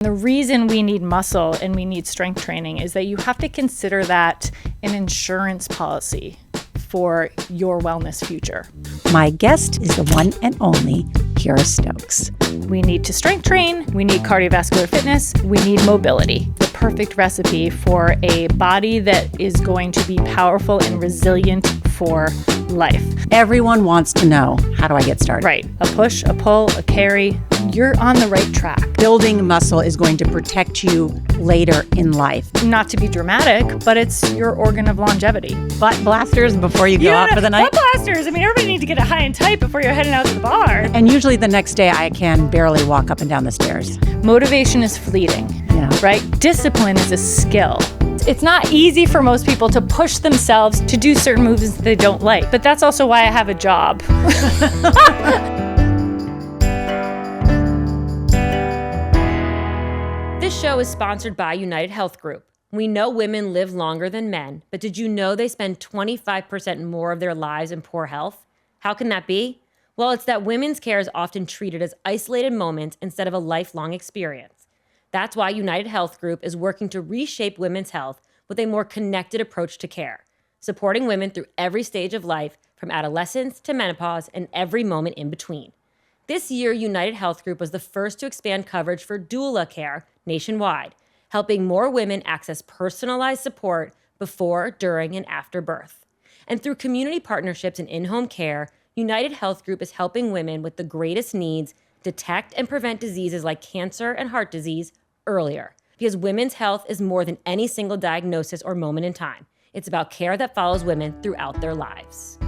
The reason we need muscle and we need strength training is that you have to consider that an insurance policy for your wellness future. My guest is the one and only Kira Stokes. We need to strength train, we need cardiovascular fitness, we need mobility. The perfect recipe for a body that is going to be powerful and resilient for life. Everyone wants to know, how do I get started? Right. A push, a pull, a carry. You're on the right track. Building muscle is going to protect you later in life. Not to be dramatic, but it's your organ of longevity. Butt blasters before you go out for the night? Butt blasters. I mean, everybody needs to get it high and tight before you're heading out to the bar. And usually the next day I can barely walk up and down the stairs. Motivation is fleeting, right? Discipline is a skill. It's not easy for most people to push themselves to do certain movements that they don't like, but that's also why I have a job. This show is sponsored by United Health Group. We know women live longer than men, but did you know they spend 25% more of their lives in poor health? How can that be? Well, it's that women's care is often treated as isolated moments instead of a lifelong experience. That's why United Health Group is working to reshape women's health with a more connected approach to care, supporting women through every stage of life, from adolescence to menopause and every moment in between. This year, United Health Group was the first to expand coverage for doula care nationwide, helping more women access personalized support before, during, and after birth. And through community partnerships and in-home care, United Health Group is helping women with the greatest needs detect and prevent diseases like cancer and heart disease earlier. Because women's health is more than any single diagnosis or moment in time. It's about care that follows women throughout their lives.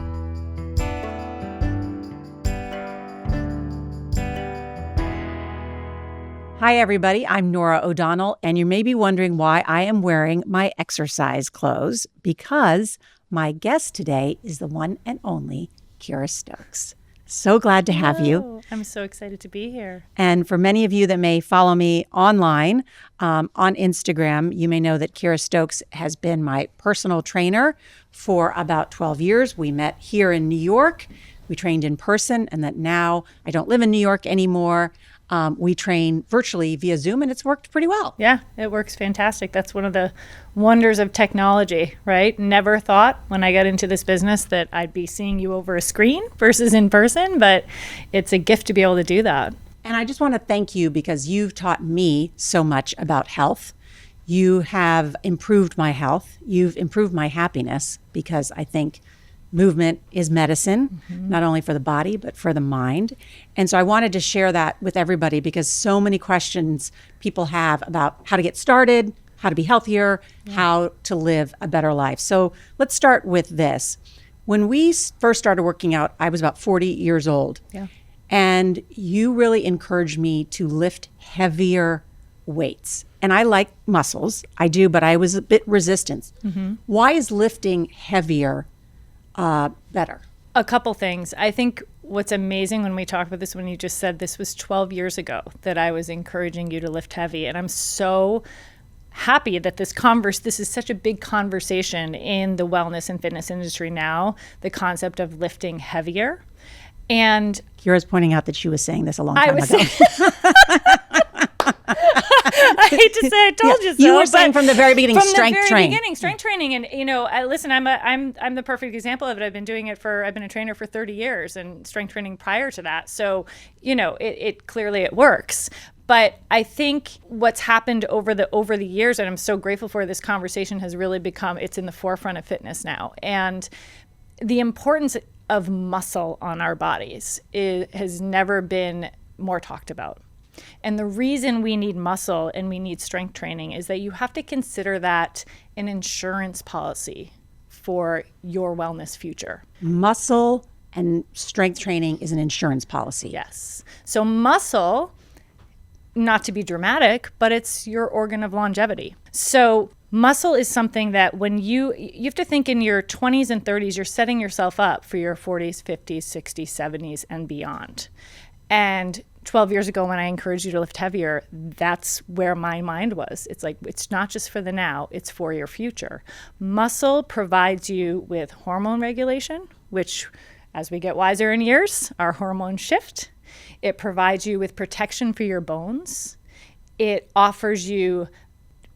Hi, everybody. I'm Norah O'Donnell, and you may be wondering why I am wearing my exercise clothes, because my guest today is the one and only Kira Stokes. So glad to have you. I'm so excited to be here. And for many of you that may follow me online, on Instagram, you may know that Kira Stokes has been my personal trainer for about 12 years. We met here in New York. We trained in person, and that now I don't live in New York anymore. We train virtually via Zoom, and it's worked pretty well. Yeah, it works fantastic. That's one of the wonders of technology, right? Never thought when I got into this business that I'd be seeing you over a screen versus in person, but it's a gift to be able to do that. And I just want to thank you because you've taught me so much about health. You have improved my health. You've improved my happiness, because I think movement is medicine, not only for the body, but for the mind. And so I wanted to share that with everybody, because so many questions people have about how to get started, how to be healthier, how to live a better life. So let's start with this. When we first started working out, I was about 40 years old. Yeah. And you really encouraged me to lift heavier weights. And I like muscles, I do, but I was a bit resistant. Why is lifting heavier better? A couple things. I think what's amazing when we talked about this, when you just said this was 12 years ago that I was encouraging you to lift heavy. And I'm so happy that this is such a big conversation in the wellness and fitness industry now, the concept of lifting heavier. And Kira's pointing out that she was saying this a long time ago. I hate to say I told you so. You were saying from the very beginning, strength training. And listen, I'm the perfect example of it. I've been a trainer for 30 years and strength training prior to that. So, it clearly it works. But I think what's happened over the years, and I'm so grateful for, this conversation has really become, it's in the forefront of fitness now. And the importance of muscle on our bodies has never been more talked about. And the reason we need muscle and we need strength training is that you have to consider that an insurance policy for your wellness future. Muscle and strength training is an insurance policy. Yes. So muscle, not to be dramatic, but it's your organ of longevity. So muscle is something that when you have to think in your 20s and 30s, you're setting yourself up for your 40s, 50s, 60s, 70s, and beyond. And 12 years ago when I encouraged you to lift heavier, that's where my mind was. It's like, it's not just for the now, it's for your future. Muscle provides you with hormone regulation, which as we get wiser in years, our hormones shift. It provides you with protection for your bones. it offers you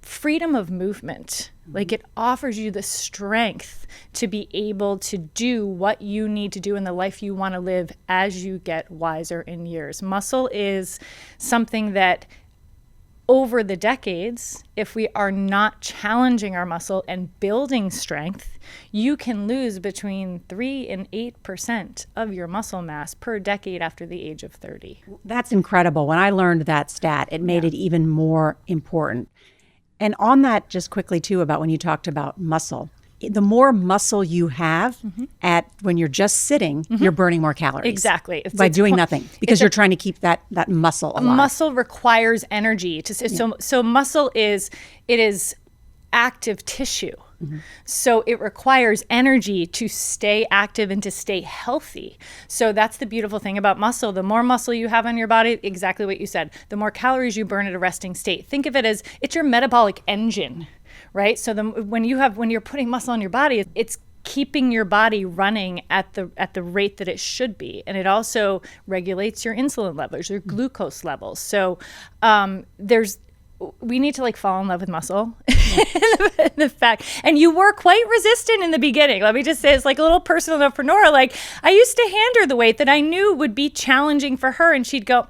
freedom of movement. Like it offers you the strength to be able to do what you need to do in the life you want to live as you get wiser in years. Muscle is something that over the decades, if we are not challenging our muscle and building strength, you can lose between 3 and 8% of your muscle mass per decade after the age of 30. That's incredible. When I learned that stat, it made it even more important. And on that, just quickly too, about when you talked about muscle, the more muscle you have at when you're just sitting, you're burning more calories. Exactly. By doing nothing, because you're trying to keep that muscle alive. Muscle requires energy. So muscle is active tissue. So it requires energy to stay active and to stay healthy. So that's the beautiful thing about muscle. The more muscle you have on your body, exactly what you said, the more calories you burn at a resting state. Think of it as it's your metabolic engine, right? So when you're putting muscle on your body, it's keeping your body running at the rate that it should be. And it also regulates your insulin levels, your glucose levels. So we need to like fall in love with muscle. The fact, and you were quite resistant in the beginning. Let me just say, it's like a little personal note for Norah. Like I used to hand her the weight that I knew would be challenging for her, and she'd go,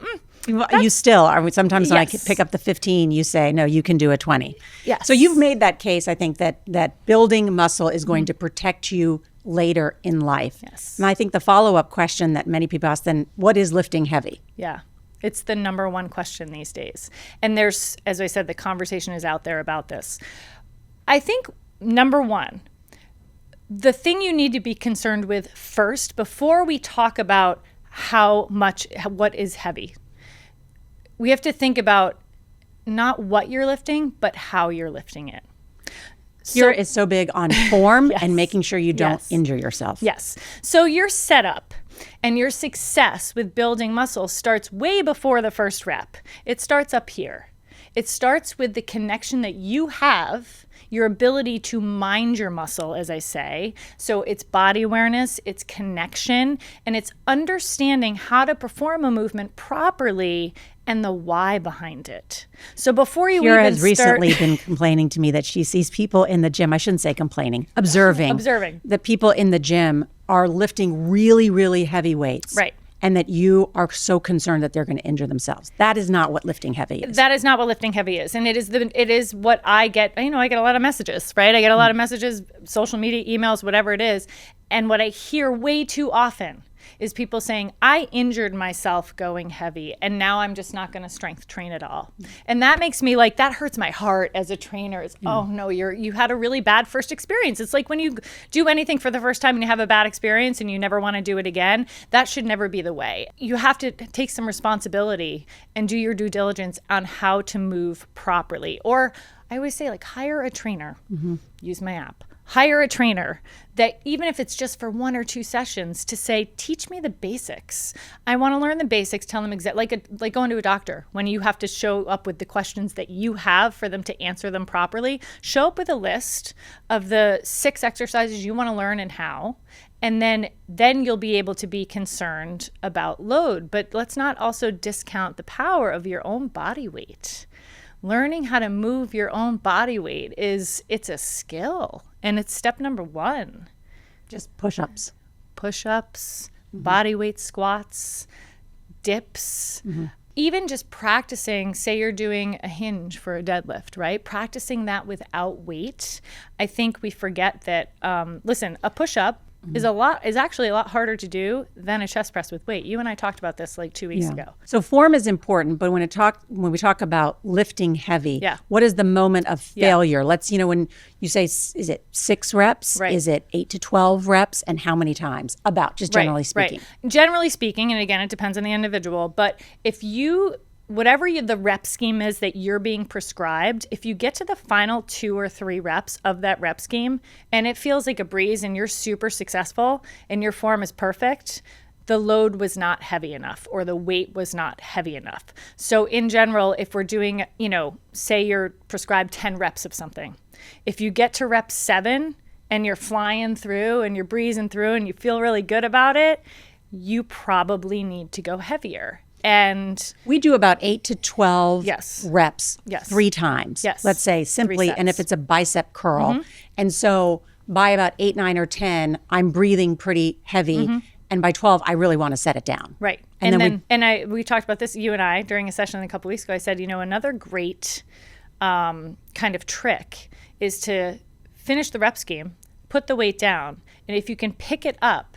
You still are. Sometimes when I pick up the 15, you say, no, you can do a 20. Yes. So you've made that case, I think, that building muscle is going to protect you later in life. Yes. And I think the follow-up question that many people ask then, what is lifting heavy? Yeah. It's the number one question these days. And there's, as I said, the conversation is out there about this. I think, number one, the thing you need to be concerned with first, before we talk about what is heavy, we have to think about not what you're lifting, but how you're lifting it. Kira is so big on form Yes. and making sure you don't Yes. injure yourself. Yes. So your setup and your success with building muscle starts way before the first rep. It starts up here. It starts with the connection that you have, your ability to mind your muscle, as I say. So it's body awareness, it's connection, and it's understanding how to perform a movement properly and the why behind it. So before you Kira even has recently been complaining to me that she sees people in the gym, I shouldn't say complaining, observing that people in the gym are lifting really, really heavy weights. Right. And that you are so concerned that they're going to injure themselves. That is not what lifting heavy is. That is not what lifting heavy is. And it is what I get. I get a lot of messages, right? I get a lot of messages, social media, emails, whatever it is. And what I hear way too often is people saying, I injured myself going heavy and now I'm just not going to strength train at all. And that makes me like, that hurts my heart as a trainer. It's, oh no, you had a really bad first experience. It's like when you do anything for the first time and you have a bad experience and you never want to do it again, that should never be the way. You have to take some responsibility and do your due diligence on how to move properly. Or I always say, like, hire a trainer, use my app. Hire a trainer that even if it's just for 1 or 2 sessions to say, teach me the basics. I want to learn the basics. Tell them exactly, like going to a doctor when you have to show up with the questions that you have for them to answer them properly. Show up with a list of the 6 exercises you want to learn and how. And then you'll be able to be concerned about load. But let's not also discount the power of your own body weight. Learning how to move your own body weight it's a skill, and it's step number 1. Just push-ups. Push-ups, body weight squats, dips, even just practicing, say you're doing a hinge for a deadlift, right? Practicing that without weight. I think we forget that, listen, a push-up is actually a lot harder to do than a chest press with weight. You and I talked about this like 2 weeks ago. So form is important, but when we talk about lifting heavy, what is the moment of failure? Let's, when you say, is it 6 reps? Right. Is it 8 to 12 reps? And how many times? About, just generally speaking. Right. Generally speaking, and again, it depends on the individual, but if whatever the rep scheme is that you're being prescribed, if you get to the final 2 or 3 reps of that rep scheme and it feels like a breeze and you're super successful and your form is perfect, the load was not heavy enough or the weight was not heavy enough. So in general, if we're doing, say you're prescribed 10 reps of something, if you get to rep 7 and you're flying through and you're breezing through and you feel really good about it, you probably need to go heavier. And we do about 8 to 12 Yes. reps Yes. 3 times. Yes. Let's say simply, and if sets. it's a bicep curl. And so by about 8, 9, or 10, I'm breathing pretty heavy. And by 12, I really want to set it down. Right. And We talked about this, you and I, during a session a couple weeks ago. I said, another great kind of trick is to finish the rep scheme, put the weight down, and if you can pick it up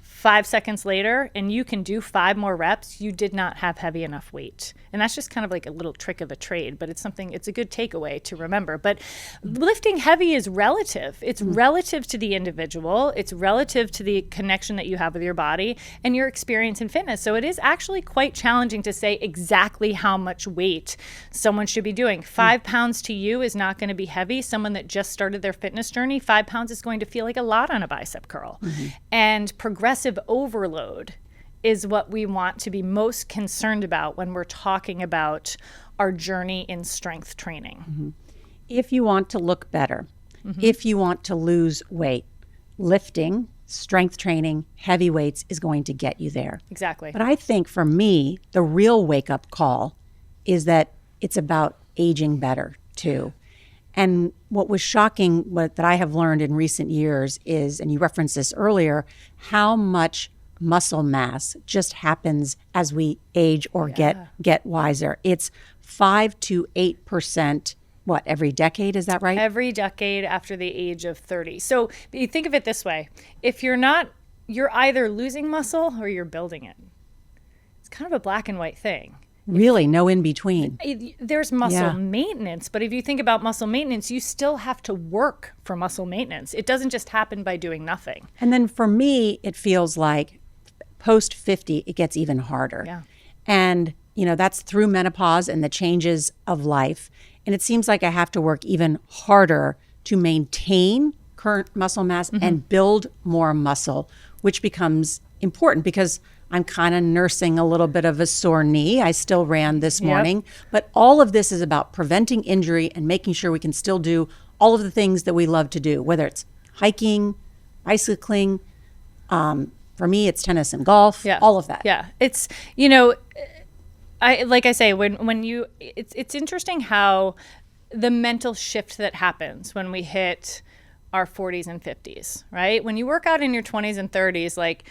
5 seconds later and you can do 5 more reps, you did not have heavy enough weight. And that's just kind of like a little trick of a trade, but it's a good takeaway to remember. But lifting heavy is relative. It's relative to the individual. It's relative to the connection that you have with your body and your experience in fitness. So it is actually quite challenging to say exactly how much weight someone should be doing. 5 pounds to you is not going to be heavy. Someone that just started their fitness journey, 5 pounds is going to feel like a lot on a bicep curl. And progressive overload is what we want to be most concerned about when we're talking about our journey in strength training. if you want to look better, if you want to lose weight, lifting, strength training, heavy weights is going to get you there. Exactly. But I think for me, the real wake-up call is that it's about aging better too. And what was shocking, that I have learned in recent years is, and you referenced this earlier, how much muscle mass just happens as we age or get wiser. It's 5 to 8%, what, every decade, is that right? Every decade after the age of 30. So you think of it this way. If you're not, you're either losing muscle or you're building it. It's kind of a black and white thing. Really, no in between. There's muscle maintenance, but if you think about muscle maintenance, you still have to work for muscle maintenance. It doesn't just happen by doing nothing. And then for me, it feels like post 50, it gets even harder. Yeah. And, you know, that's through menopause and the changes of life. And it seems like I have to work even harder to maintain current muscle mass and build more muscle, which becomes important because I'm kind of nursing a little bit of a sore knee. I still ran this morning. But all of this is about preventing injury and making sure we can still do all of the things that we love to do, whether it's hiking, bicycling. For me, it's tennis and golf, all of that. Yeah. It's, you know, like I say, when you, it's interesting how the mental shift that happens when we hit our 40s and 50s, right? When you work out in your 20s and 30s, like,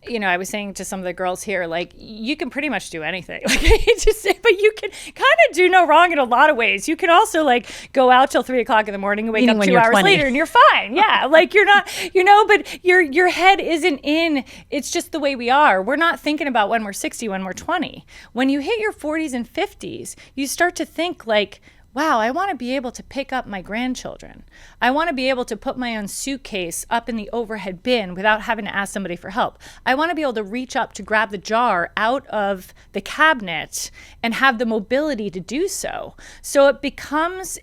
you know, I was saying to some of the girls here, like, you can pretty much do anything. Like, I hate to say, but you can kind of do no wrong in a lot of ways. You can also, like, go out till 3 o'clock in the morning and wake up 2 hours 20. later and you're fine. Yeah. Like, you're not, you know, but your head isn't in, it's just the way we are. We're not thinking about when we're 60, when we're 20. When you hit your 40s and 50s, you start to think like, wow, I want to be able to pick up my grandchildren. I want to be able to put my own suitcase up in the overhead bin without having to ask somebody for help. I want to be able to reach up to grab the jar out of the cabinet and have the mobility to do so. So it becomes,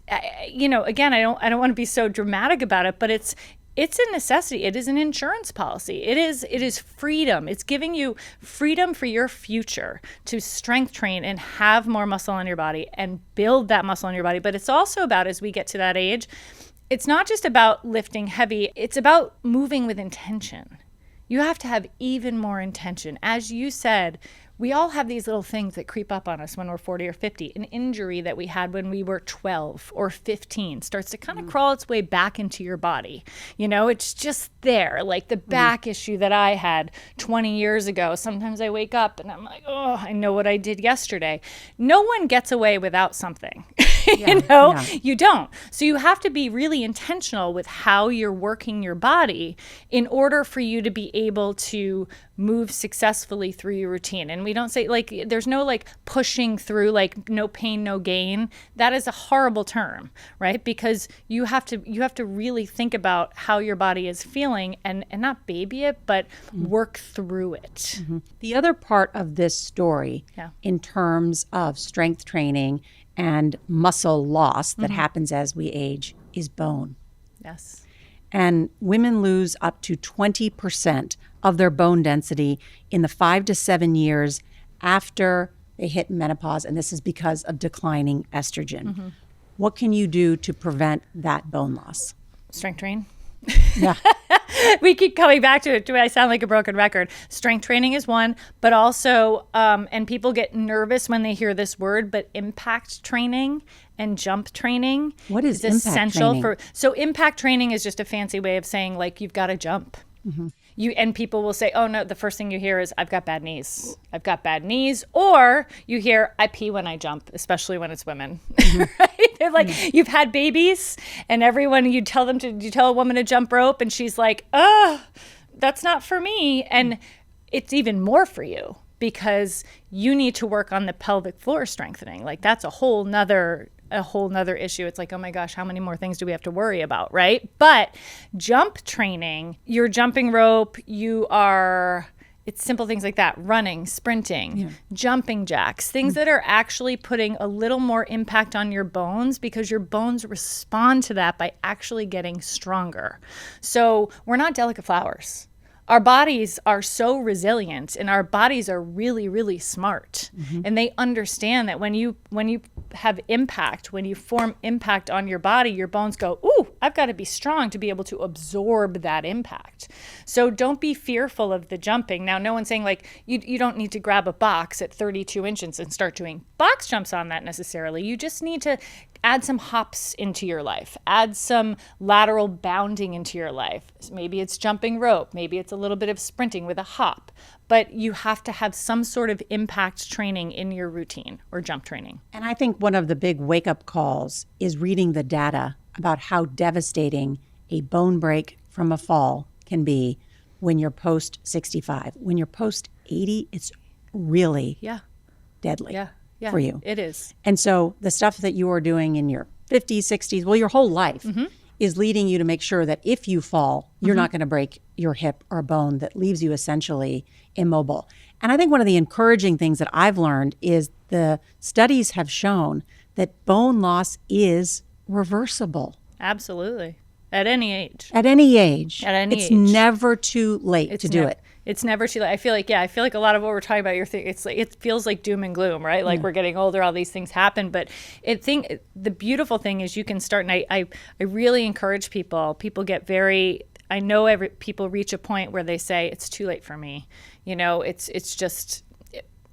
you know, again, I don't want to be so dramatic about it, but it's a necessity. It is an insurance policy. It is freedom. It's giving you freedom for your future to strength train and have more muscle on your body and build that muscle on your body. But it's also about, as we get to that age, it's not just about lifting heavy. It's about moving with intention. You have to have even more intention. As you said, we all have these little things that creep up on us when we're 40 or 50. An injury that we had when we were 12 or 15 starts to kind of crawl its way back into your body. You know, it's just there. Like the back issue that I had 20 years ago. Sometimes I wake up and I'm like, oh, I know what I did yesterday. No one gets away without something. You don't. So you have to be really intentional with how you're working your body in order for you to be able to move successfully through your routine. And we don't say, like, there's no like pushing through, like no pain, no gain. That is a horrible term, right? Because you have to really think about how your body is feeling and not baby it, but work through it. The other part of this story in terms of strength training and muscle loss that happens as we age is bone. Yes. And women lose up to 20% of their bone density in the 5 to 7 years after they hit menopause, and this is because of declining estrogen. What can you do to prevent that bone loss? Strength train. Yeah. We keep coming back to it. Do I sound like a broken record? Strength training is one, but also, and people get nervous when they hear this word, but impact training and jump training What is impact essential training? so impact training is just a fancy way of saying like you've got to jump. And people will say, oh no, the first thing you hear is I've got bad knees. I've got bad knees. Or you hear I pee when I jump, especially when it's women. Right? They're like, you've had babies and you tell a woman to jump rope and she's like, oh, that's not for me. And it's even more for you because you need to work on the pelvic floor strengthening. Like that's a whole nother issue. It's like, oh my gosh, how many more things do we have to worry about, right? But jump training, you're jumping rope, it's simple things like that, running, sprinting, jumping jacks, things that are actually putting a little more impact on your bones because your bones respond to that by actually getting stronger. So we're not delicate flowers. Our bodies are so resilient and our bodies are really, really smart. And they understand that when you have impact, when you form impact on your body, your bones go, ooh, I've got to be strong to be able to absorb that impact. So don't be fearful of the jumping. Now, no one's saying like, you don't need to grab a box at 32 inches and start doing box jumps on that necessarily. You just need to add some hops into your life, add some lateral bounding into your life. Maybe it's jumping rope, maybe it's a little bit of sprinting with a hop, but you have to have some sort of impact training in your routine or jump training. And I think one of the big wake-up calls is reading the data about how devastating a bone break from a fall can be when you're post 65. When you're post 80, it's really deadly. For you. It is. And so the stuff that you are doing in your 50s, 60s, well, your whole life is leading you to make sure that if you fall, you're not going to break your hip or bone that leaves you essentially immobile. And I think one of the encouraging things that I've learned is the studies have shown that bone loss is reversible. Absolutely. At any age. At any age. At any it's age. never too late to do it. It's never too late. I feel like a lot of what we're talking about, it's like, it feels like doom and gloom, right? Like we're getting older, all these things happen. But the beautiful thing is you can start, and I really encourage people get I know people reach a point where they say, it's too late for me. It's just,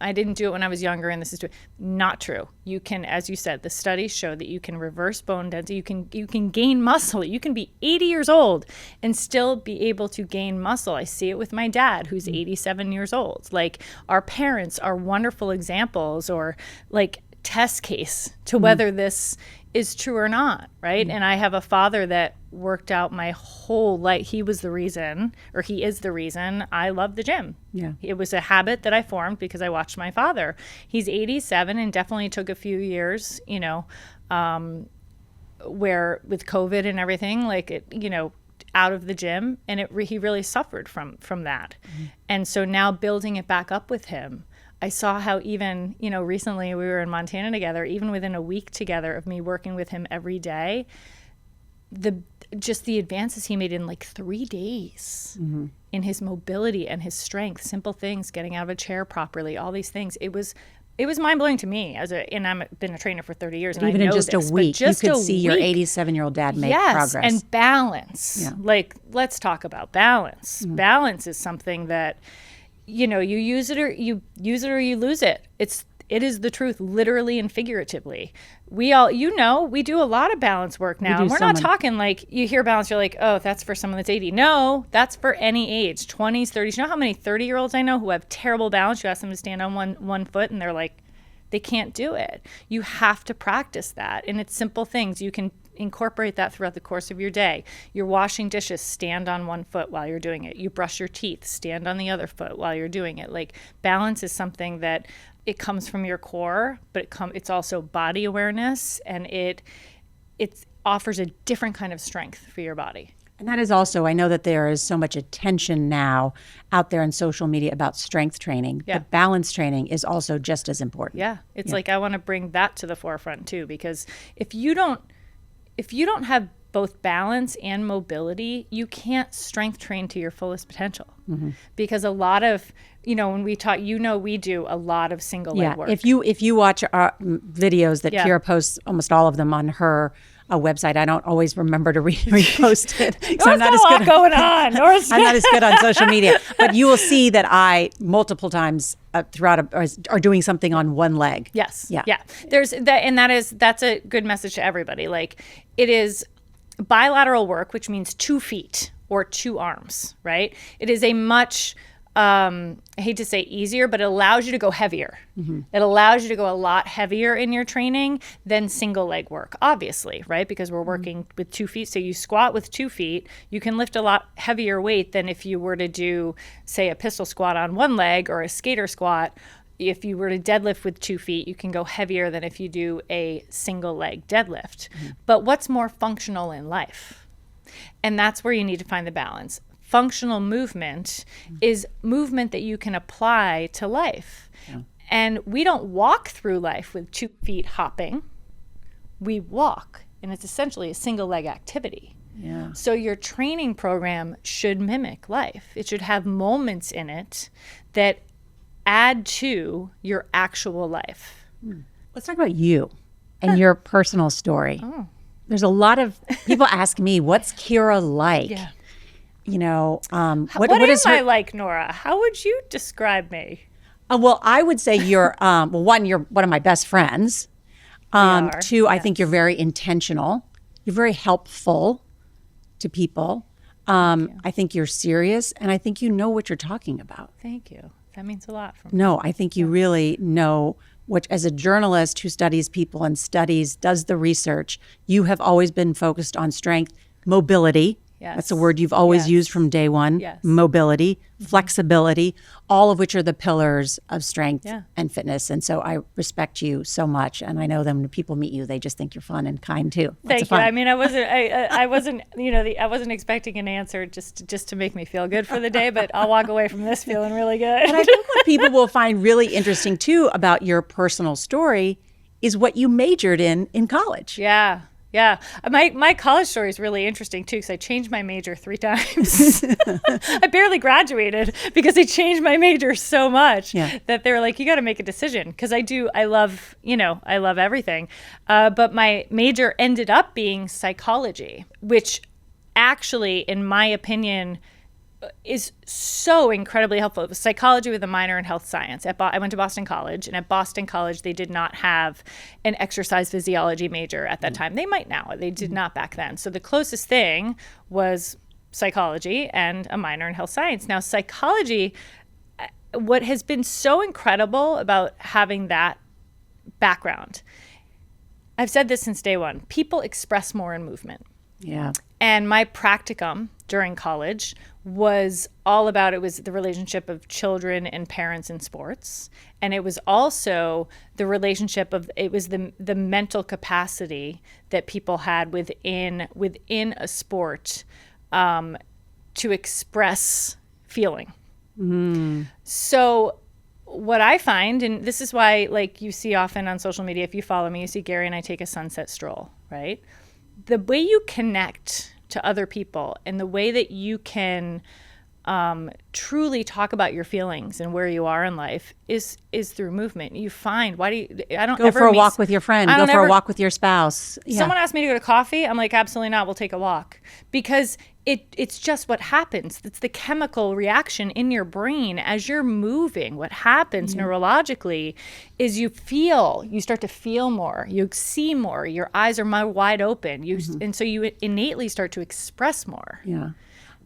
I didn't do it when I was younger, and this is not true. You can, as you said, the studies show that you can reverse bone density. You can gain muscle. You can be 80 years old and still be able to gain muscle. I see it with my dad, who's 87 years old. Like our parents are wonderful examples, or like test case to whether this is true or not, right? And I have a father that worked out my whole life. He is the reason I love the gym. Yeah. It was a habit that I formed because I watched my father. He's 87 and definitely took a few years, where with COVID and everything, out of the gym, and he really suffered from that. And so now building it back up with him, I saw how even, recently we were in Montana together, even within a week together of me working with him every day, the advances he made in like 3 days in his mobility and his strength, simple things, getting out of a chair properly, all these things. It was mind-blowing to me and I've been a trainer for 30 years. And even I know in just this, a week, you could see your week. 87-year-old dad make Yes, progress. and balance. Yeah. Like, let's talk about balance. Balance is something that, you use it or you lose it. It is the truth, literally and figuratively. We all, we do a lot of balance work now. And we're not talking like, you hear balance, you're like, oh, that's for someone that's 80. No, that's for any age, 20s, 30s. You know how many 30-year-olds I know who have terrible balance? You ask them to stand on one foot and they're like, they can't do it. You have to practice that. And it's simple things. You can incorporate that throughout the course of your day. You're washing dishes, stand on one foot while you're doing it. You brush your teeth, stand on the other foot while you're doing it. Like, balance is something that it comes from your core, but it's also body awareness, and it offers a different kind of strength for your body. And that is also, I know that there is so much attention now out there in social media about strength training, but balance training is also just as important. Yeah, it's like I want to bring that to the forefront too, because if you don't have both balance and mobility, you can't strength train to your fullest potential. Because a lot of, when we talk, we do a lot of single leg work. If you watch our videos that Kira posts, almost all of them on her a website. I don't always remember to repost it. There's a lot going on. I'm not as good on social media, but you will see that I multiple times throughout are doing something on one leg. Yes. Yeah. There's that, and that's a good message to everybody. Like, it is bilateral work, which means 2 feet or 2 arms, right? It is a much, I hate to say easier, but it allows you to go heavier. It allows you to go a lot heavier in your training than single leg work, obviously, right? Because we're working with 2 feet. So you squat with 2 feet, you can lift a lot heavier weight than if you were to do, say, a pistol squat on one leg or a skater squat. If you were to deadlift with 2 feet, you can go heavier than if you do a single leg deadlift. But what's more functional in life? And that's where you need to find the balance. Functional movement is movement that you can apply to life. And we don't walk through life with 2 feet hopping. We walk, and it's essentially a single leg activity. So your training program should mimic life. It should have moments in it that add to your actual life. Let's talk about you and your personal story. There's a lot of people ask me, what's Kira like? You know, what am I like, Norah? How would you describe me? Well, I would say you're, well, one, you're one of my best friends. Two, I think you're very intentional. You're very helpful to people. I think you're serious, and I think you know what you're talking about. Thank you. That means a lot for me. No, I think you really know what, as a journalist who studies people and does the research, you have always been focused on strength, mobility. That's a word you've always used from day one. Mobility, flexibility, all of which are the pillars of strength and fitness. And so I respect you so much. And I know that when people meet you, they just think you're fun and kind too. Thank you. I mean, I wasn't, I wasn't expecting an answer just to make me feel good for the day, but I'll walk away from this feeling really good. And I think what people will find really interesting too about your personal story is what you majored in college. Yeah. My college story is really interesting too, because I changed my major 3 times. I barely graduated because I changed my major so much that they were like, you got to make a decision. Because I love everything. But my major ended up being psychology, which actually, in my opinion, is so incredibly helpful. It was psychology with a minor in health science. I went to Boston College, and at Boston College, they did not have an exercise physiology major at that time. They might now. They did not back then. So the closest thing was psychology and a minor in health science. Now, psychology, what has been so incredible about having that background, I've said this since day one, people express more in movement. And my practicum during college was all about, it was the relationship of children and parents in sports. And it was also the relationship of, it was the mental capacity that people had within a sport to express feeling. So what I find, and this is why, like, you see often on social media, if you follow me, you see Gary and I take a sunset stroll, right? The way you connect to other people and the way that you can truly talk about your feelings and where you are in life is through movement. You find, I don't go for a walk with your friend, go for a walk with your spouse. Someone asked me to go to coffee, I'm like, absolutely not, we'll take a walk. Because it's just what happens. It's the chemical reaction in your brain as you're moving. What happens neurologically is you start to feel more, you see more, your eyes are more wide open, and so you innately start to express more.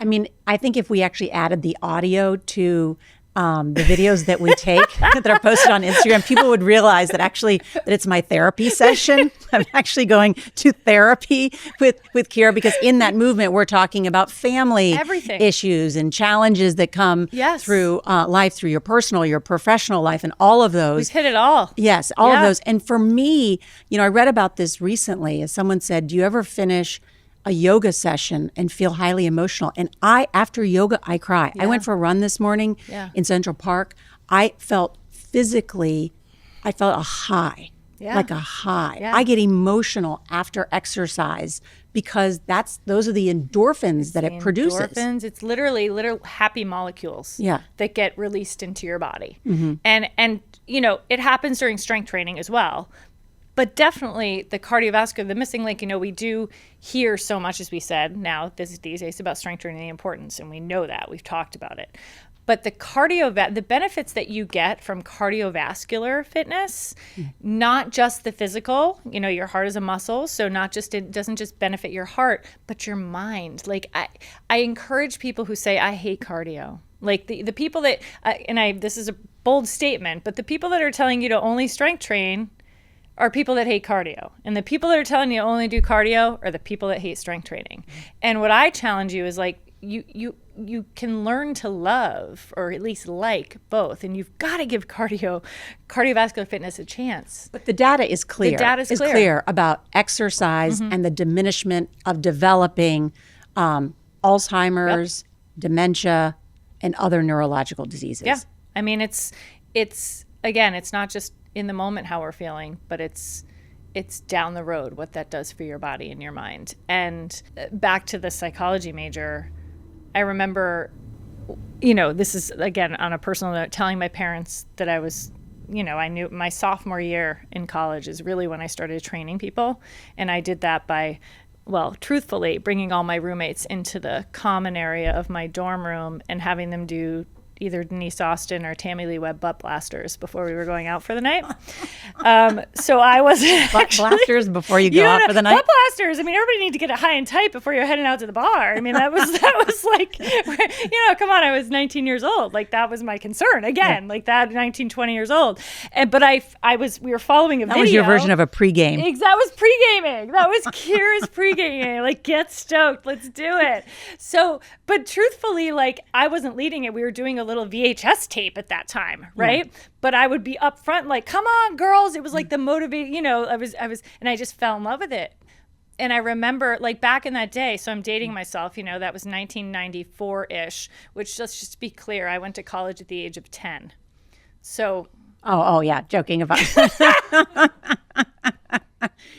I mean, I think if we actually added the audio to the videos that we take that are posted on Instagram, people would realize that it's my therapy session. I'm actually going to therapy with Kira, because in that movement, we're talking about family issues and challenges that come through life, through your personal, your professional life, and all of those. We've hit it all. Yes, all of those. And for me, I read about this recently, as someone said, do you ever finish a yoga session and feel highly emotional? And after yoga, I cry. I went for a run this morning in Central Park. I felt a high, like a high. I get emotional after exercise because those are the endorphins that it produces. Endorphins, it's literally happy molecules that get released into your body. And it happens during strength training as well. But definitely the cardiovascular, the missing link, we do hear so much, as we said now these days, about strength training, the importance, and we know that. We've talked about it. But the benefits that you get from cardiovascular fitness, not just the physical, your heart is a muscle. So it doesn't just benefit your heart, but your mind. Like I encourage people who say, I hate cardio. Like the people that, this is a bold statement, but the people that are telling you to only strength train are people that hate cardio. And the people that are telling you to only do cardio are the people that hate strength training. And what I challenge you is you can learn to love, or at least like, both. And you've got to give cardiovascular fitness a chance. But the data is clear. The data is clear about exercise and the diminishment of developing Alzheimer's, dementia, and other neurological diseases. Yeah. I mean, it's again, it's not just in the moment how we're feeling, but it's down the road what that does for your body and your mind. And back to the psychology major, I remember, this is again on a personal note, telling my parents that I was, I knew my sophomore year in college is really when I started training people. And I did that by, truthfully, bringing all my roommates into the common area of my dorm room and having them do either Denise Austin or Tammy Lee Webb butt blasters before we were going out for the night. So I was butt blasters before you go out for the night? Butt blasters. I mean, everybody needs to get it high and tight before you're heading out to the bar. I mean, that was like, come on, I was 19 years old. Like, that was my concern. Again, like that, 19, 20 years old. But we were following a video. That was your version of a pregame. That was pre-gaming. That was Kira's pre-gaming. Like, get stoked. Let's do it. So, but truthfully, like, I wasn't leading it. We were doing a little VHS tape at that time, right? Yeah. But I would be up front, like, come on, girls. It was like the motivate, I was, and I just fell in love with it. And I remember, like, back in that day, so I'm dating myself, that was 1994-ish, which, just to be clear, I went to college at the age of 10. So. Oh, yeah, joking about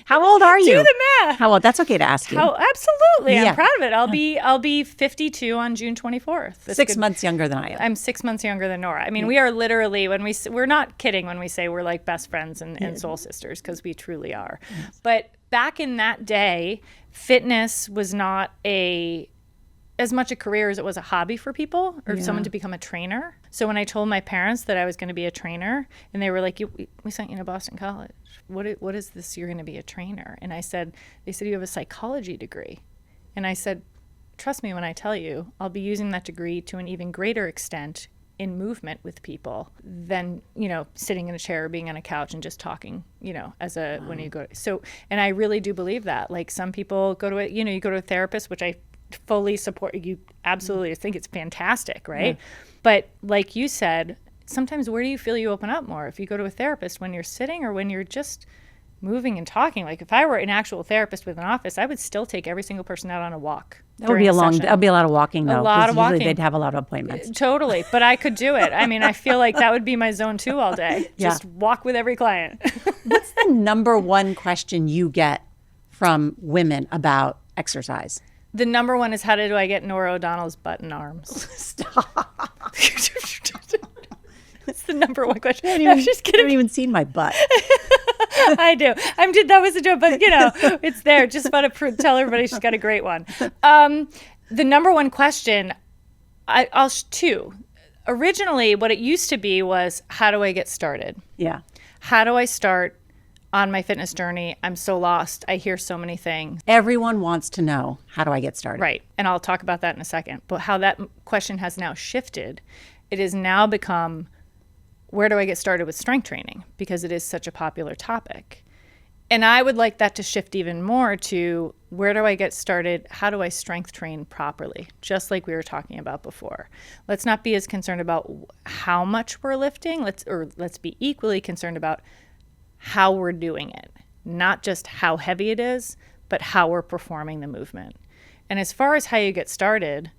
How old are you? Do the math. How old? That's okay to ask you. Absolutely. Yeah. I'm proud of it. I'll be 52 on June 24th. 6 months younger than I am. I'm 6 months younger than Norah. I mean, we are literally, we're not kidding when we say we're like best friends and soul sisters, because we truly are. Yes. But back in that day, fitness was not as much a career as it was a hobby for people, or someone to become a trainer. So when I told my parents that I was going to be a trainer, and they were like, we sent you to Boston College. What is this? You're going to be a trainer. And they said, you have a psychology degree. And I said, trust me when I tell you, I'll be using that degree to an even greater extent in movement with people than, sitting in a chair or being on a couch and just talking, when you go. So, and I really do believe that. Like, some people go to you go to a therapist, which I fully support. You absolutely think it's fantastic, right? Yeah. But like you said, sometimes where do you feel you open up more? If you go to a therapist when you're sitting or when you're just moving and talking. Like, if I were an actual therapist with an office, I would still take every single person out on a walk. That would be a lot of walking, though. A lot of walking. They'd have a lot of appointments. Totally. But I could do it. I mean, I feel like that would be my zone 2 all day. Just walk with every client. What's the number one question you get from women about exercise? The number one is, how do I get Norah O'Donnell's butt and arms? Stop. That's the number one question. I'm just kidding. I haven't even seen my butt. I do. That was a joke, but it's there. Just want to tell everybody she's got a great one. The number one question, I'll two. Originally, what it used to be was, how do I get started? Yeah. How do I start on my fitness journey? I'm so lost. I hear so many things. Everyone wants to know, how do I get started? Right. And I'll talk about that in a second. But how that question has now shifted, it has now become, where do I get started with strength training? Because it is such a popular topic. And I would like that to shift even more to, where do I get started? How do I strength train properly? Just like we were talking about before. Let's not be as concerned about how much we're lifting. Let's be equally concerned about how we're doing it. Not just how heavy it is, but how we're performing the movement. And as far as how you get started,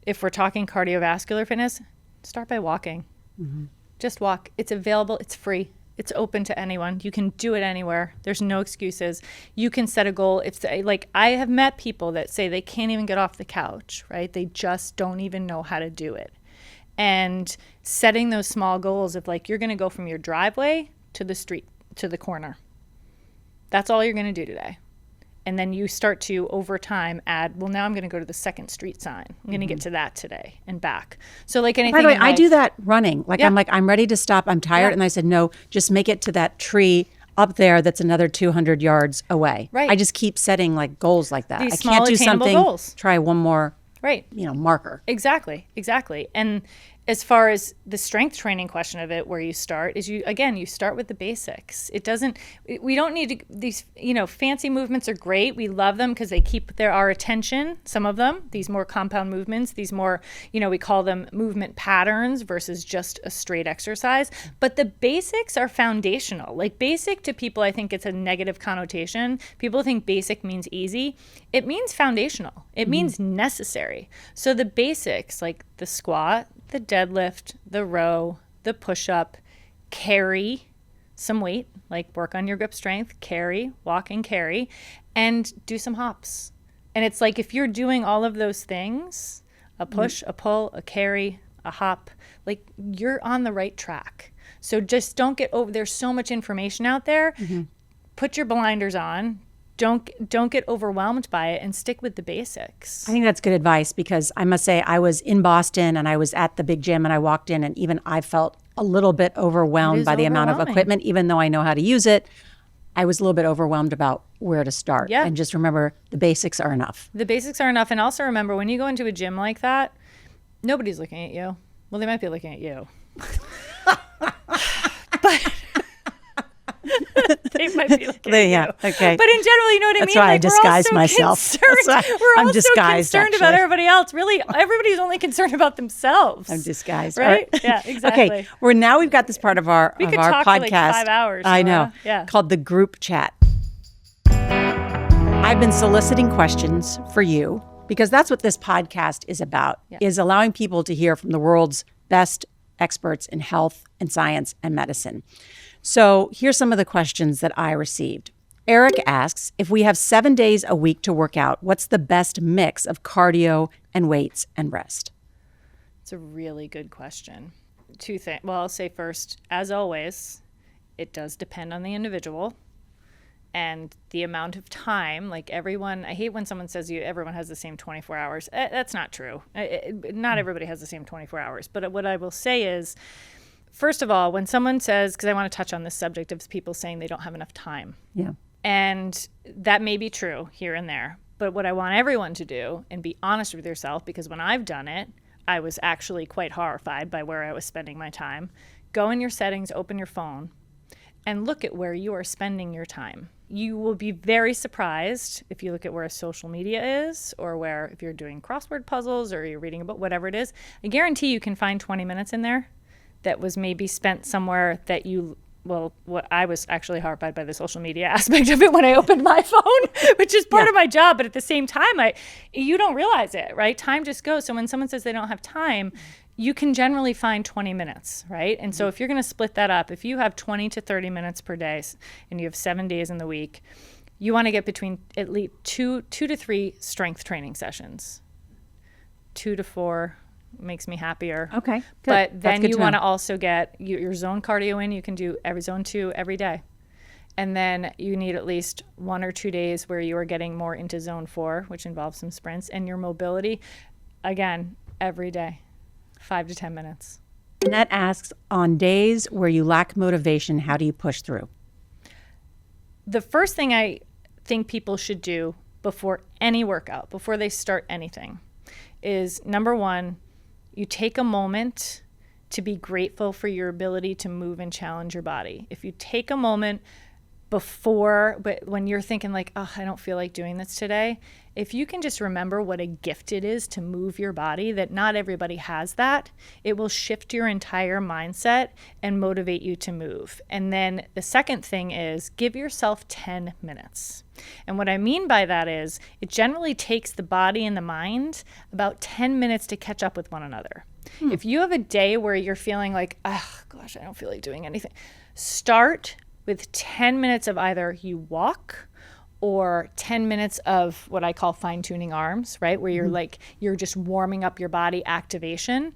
if we're talking cardiovascular fitness, start by walking. Mm-hmm. Just walk. It's available. It's free. It's open to anyone. You can do it anywhere. There's no excuses. You can set a goal. If I have met people that say they can't even get off the couch, right? They just don't even know how to do it. And setting those small goals of, like, you're going to go from your driveway to the street, to the corner. That's all you're going to do today. And then you start to, over time, add, well, now I'm going to go to the 2nd Street sign. I'm going to get to that today and back. So like anything. By the way, in I life, do that running. Like, Yeah. I'm ready to stop. I'm tired. Yeah. And I said, no, just make it to that tree up there that's another 200 yards away. Right. I just keep setting like goals like that. These I small can't do attainable something, goals. try one more, Right. marker. Exactly. And as far as the strength training question of it, where you start is you start with the basics. We don't need these, fancy movements are great. We love them because they keep our attention. Some of them, these more compound movements, these more, we call them movement patterns versus just a straight exercise. But the basics are foundational. Like basic to people, I think it's a negative connotation. People think basic means easy. It means foundational. It means necessary. So the basics, like the squat, the deadlift, the row, the push-up, carry some weight, like work on your grip strength, walk and carry, and do some hops. And it's like if you're doing all of those things, a push, a pull, a carry, a hop, like you're on the right track. So just don't get over, there's so much information out there. Put your blinders on. Don't get overwhelmed by it and stick with the basics. I think that's good advice because I must say I was in Boston and I was at the big gym and I walked in and even I felt a little bit overwhelmed by the amount of equipment. Even though I know how to use it, I was a little bit overwhelmed about where to start. Yeah. And just remember the basics are enough. The basics are enough. And also remember, when you go into a gym like that, nobody's looking at you. Well, they might be looking at you. But they might be looking at you. Okay. But in general, you know what I mean? That's why I disguise myself. That's why We're I'm all so disguised, concerned about everybody else. Really, everybody's only concerned about themselves. I'm disguised. Right? Yeah, exactly. Okay. We've got this part of our We could podcast. talk for like 5 hours. I know. Nora. Yeah. Called the group chat. I've been soliciting questions for you because that's what this podcast is about, is allowing people to hear from the world's best experts in health and science and medicine. So here's some of the questions that I received. Eric asks, if we have 7 days a week to work out, what's the best mix of cardio and weights and rest? It's a really good question. Two things. Well, I'll say first, as always, it does depend on the individual and the amount of time. Like everyone, I hate when someone says everyone has the same 24 hours. That's not true. Not everybody has the same 24 hours. But what I will say is, first of all, when someone says, because I want to touch on this subject of people saying they don't have enough time. Yeah. And that may be true here and there. But what I want everyone to do, and be honest with yourself, because when I've done it, I was actually quite horrified by where I was spending my time. Go in your settings, open your phone, and look at where you are spending your time. You will be very surprised if you look at where social media is, or where if you're doing crossword puzzles or you're reading about whatever it is. I guarantee you can find 20 minutes in there that was maybe spent somewhere that what I was actually horrified by the social media aspect of it when I opened my phone, which is part of my job. But at the same time, you don't realize it, right? Time just goes. So when someone says they don't have time, you can generally find 20 minutes, right? And so if you're going to split that up, if you have 20 to 30 minutes per day and you have 7 days in the week, you want to get between at least two to three strength training sessions. 2 to 4 makes me happier. Okay. Good. But then you want to also get your zone cardio in. You can do zone 2 every day. And then you need at least 1 or 2 days where you are getting more into zone 4, which involves some sprints, and your mobility, again, every day, 5 to 10 minutes. Annette asks, on days where you lack motivation, how do you push through? The first thing I think people should do before any workout, before they start anything, is number one, you take a moment to be grateful for your ability to move and challenge your body. If you take a moment but when you're thinking like, oh, I don't feel like doing this today, if you can just remember what a gift it is to move your body, that not everybody has that, it will shift your entire mindset and motivate you to move. And then the second thing is give yourself 10 minutes. And what I mean by that is it generally takes the body and the mind about 10 minutes to catch up with one another. If you have a day where you're feeling like, oh gosh, I don't feel like doing anything, start with 10 minutes of either you walk or 10 minutes of what I call fine-tuning arms, right? Where you're just warming up your body activation,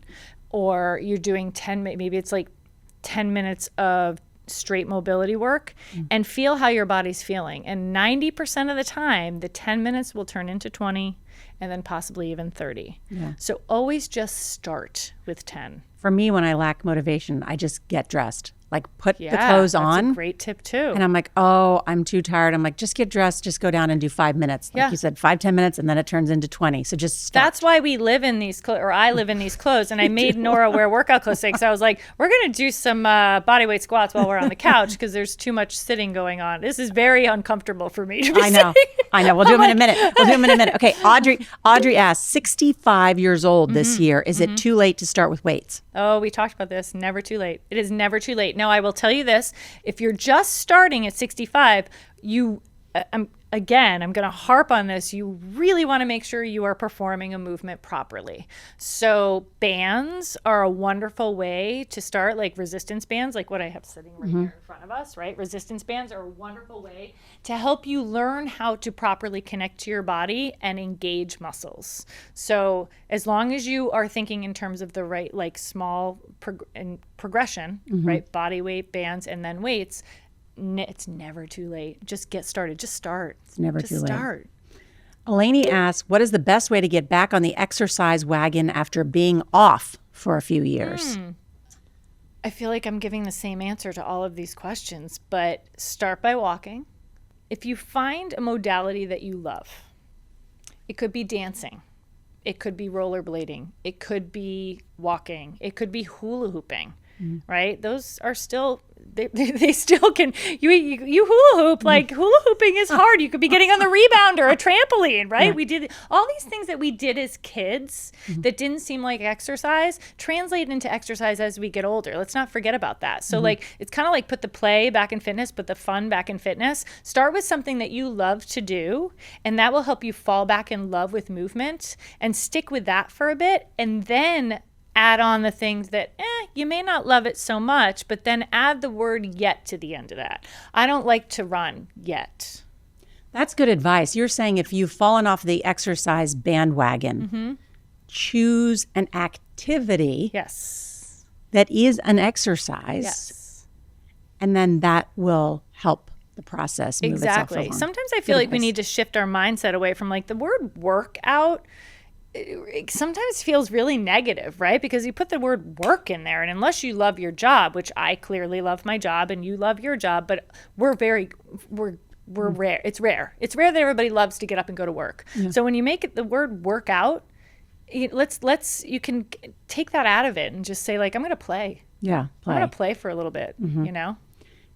or you're doing maybe it's like 10 minutes of straight mobility work and feel how your body's feeling. And 90% of the time, the 10 minutes will turn into 20 and then possibly even 30. Yeah. So always just start with 10. For me, when I lack motivation, I just get dressed. Like put the Yeah, clothes that's on. a great tip too. And I'm like, oh, I'm too tired. I'm like, just get dressed, just go down and do 5 minutes. Like Yeah. you said, 5-10 minutes, and then it turns into 20. So just start. That's why we live in these clothes, or I live in these clothes. And I made Norah wear workout clothes today because I was like, we're going to do some bodyweight squats while we're on the couch because there's too much sitting going on. This is very uncomfortable for me to be I know. saying. I know. We'll do them in a minute. Okay. Audrey asked, 65 years old this year. Is it too late to start with weights? Oh, we talked about this. Never too late. It is never too late. No, I will tell you this. If you're just starting at 65, I'm going to harp on this. You really want to make sure you are performing a movement properly. So bands are a wonderful way to start, like resistance bands, like what I have sitting right here in front of us, right? Resistance bands are a wonderful way to help you learn how to properly connect to your body and engage muscles. So as long as you are thinking in terms of the right, like small progression, right? Body weight, bands, and then weights, it's never too late. Just get started. Just start. It's never Just too late. start. Elaney asks, what is the best way to get back on the exercise wagon after being off for a few years? I feel like I'm giving the same answer to all of these questions, but start by walking. If you find a modality that you love, it could be dancing. It could be rollerblading. It could be walking. It could be hula hooping, right? Those are still, they still can, you hula hoop, like hula hooping is hard. You could be getting on the rebound or a trampoline, right? Yeah. We did all these things that we did as kids that didn't seem like exercise, translate into exercise as we get older. Let's not forget about that. So like, it's kind of like put the play back in fitness, put the fun back in fitness. Start with something that you love to do, and that will help you fall back in love with movement and stick with that for a bit. And then add on the things that you may not love it so much, but then add the word yet to the end of that. I don't like to run yet. That's good advice. You're saying if you've fallen off the exercise bandwagon, choose an activity Yes. that is an exercise, Yes. and then that will help the process move itself Exactly. along. Sometimes I feel Good like we advice. need to shift our mindset away from like the word workout. It sometimes feels really negative, right? Because you put the word work in there, and unless you love your job, which I clearly love my job and you love your job, but we're rare. It's rare. It's rare that everybody loves to get up and go to work. Yeah. So when you make it the word workout, you can take that out of it and just say like, I'm going to play. Yeah, play. I'm going to play for a little bit, you know?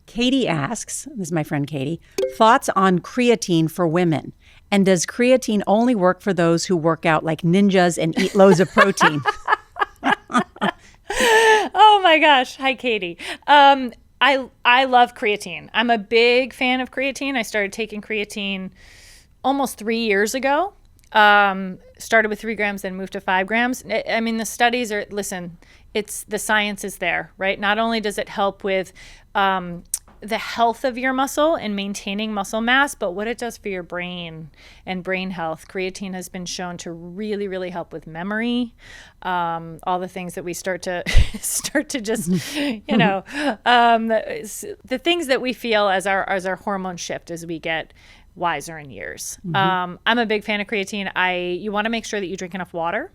Katie asks, this is my friend Katie, thoughts on creatine for women. And does creatine only work for those who work out like ninjas and eat loads of protein? Oh my gosh. Hi, Katie. I love creatine. I'm a big fan of creatine. I started taking creatine almost 3 years ago. Started with 3 grams, then moved to 5 grams. I mean, the studies are, listen, the science is there, right? Not only does it help with the health of your muscle and maintaining muscle mass, but what it does for your brain and brain health. Creatine has been shown to really, really help with memory, all the things that we start to just, the things that we feel as our hormones shift as we get wiser in years. I'm a big fan of creatine. You want to make sure that you drink enough water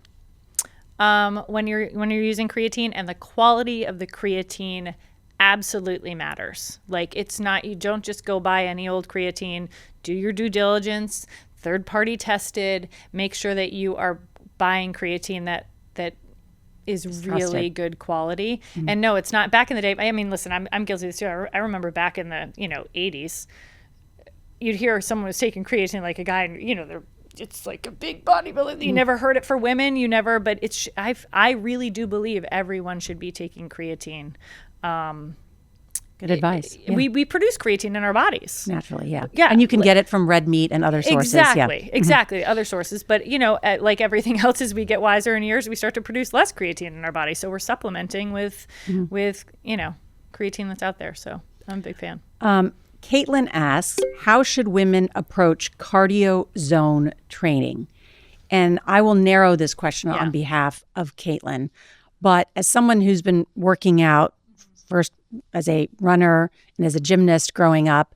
when you're using creatine, and the quality of the creatine absolutely matters. Like, it's not, you don't just go buy any old creatine. Do your due diligence, third party tested, make sure that you are buying creatine that is really good quality. And no, it's not. Back in the day, I mean, listen, I'm guilty of this too. I remember back in the 80s, you'd hear someone was taking creatine, like a guy, and it's like a big bodybuilder. You never heard it for women. But I really do believe everyone should be taking creatine. Good advice. Yeah. We produce creatine in our bodies Naturally, yeah. Yeah. And you can get it from red meat and other sources. Exactly. Other sources. But, like everything else, as we get wiser in years, we start to produce less creatine in our body. So we're supplementing with creatine that's out there. So I'm a big fan. Caitlin asks, how should women approach cardio zone training? And I will narrow this question on behalf of Caitlin. But as someone who's been working out first as a runner and as a gymnast growing up,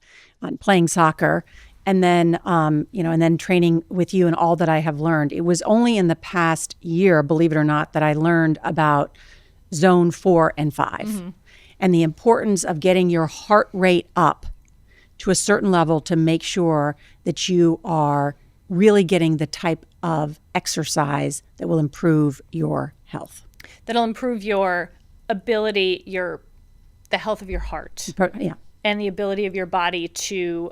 playing soccer, and then and then training with you and all that I have learned. It was only in the past year, believe it or not, that I learned about zone 4 and 5 and the importance of getting your heart rate up to a certain level to make sure that you are really getting the type of exercise that will improve your health. That'll improve your ability, the health of your heart. Yeah. And the ability of your body to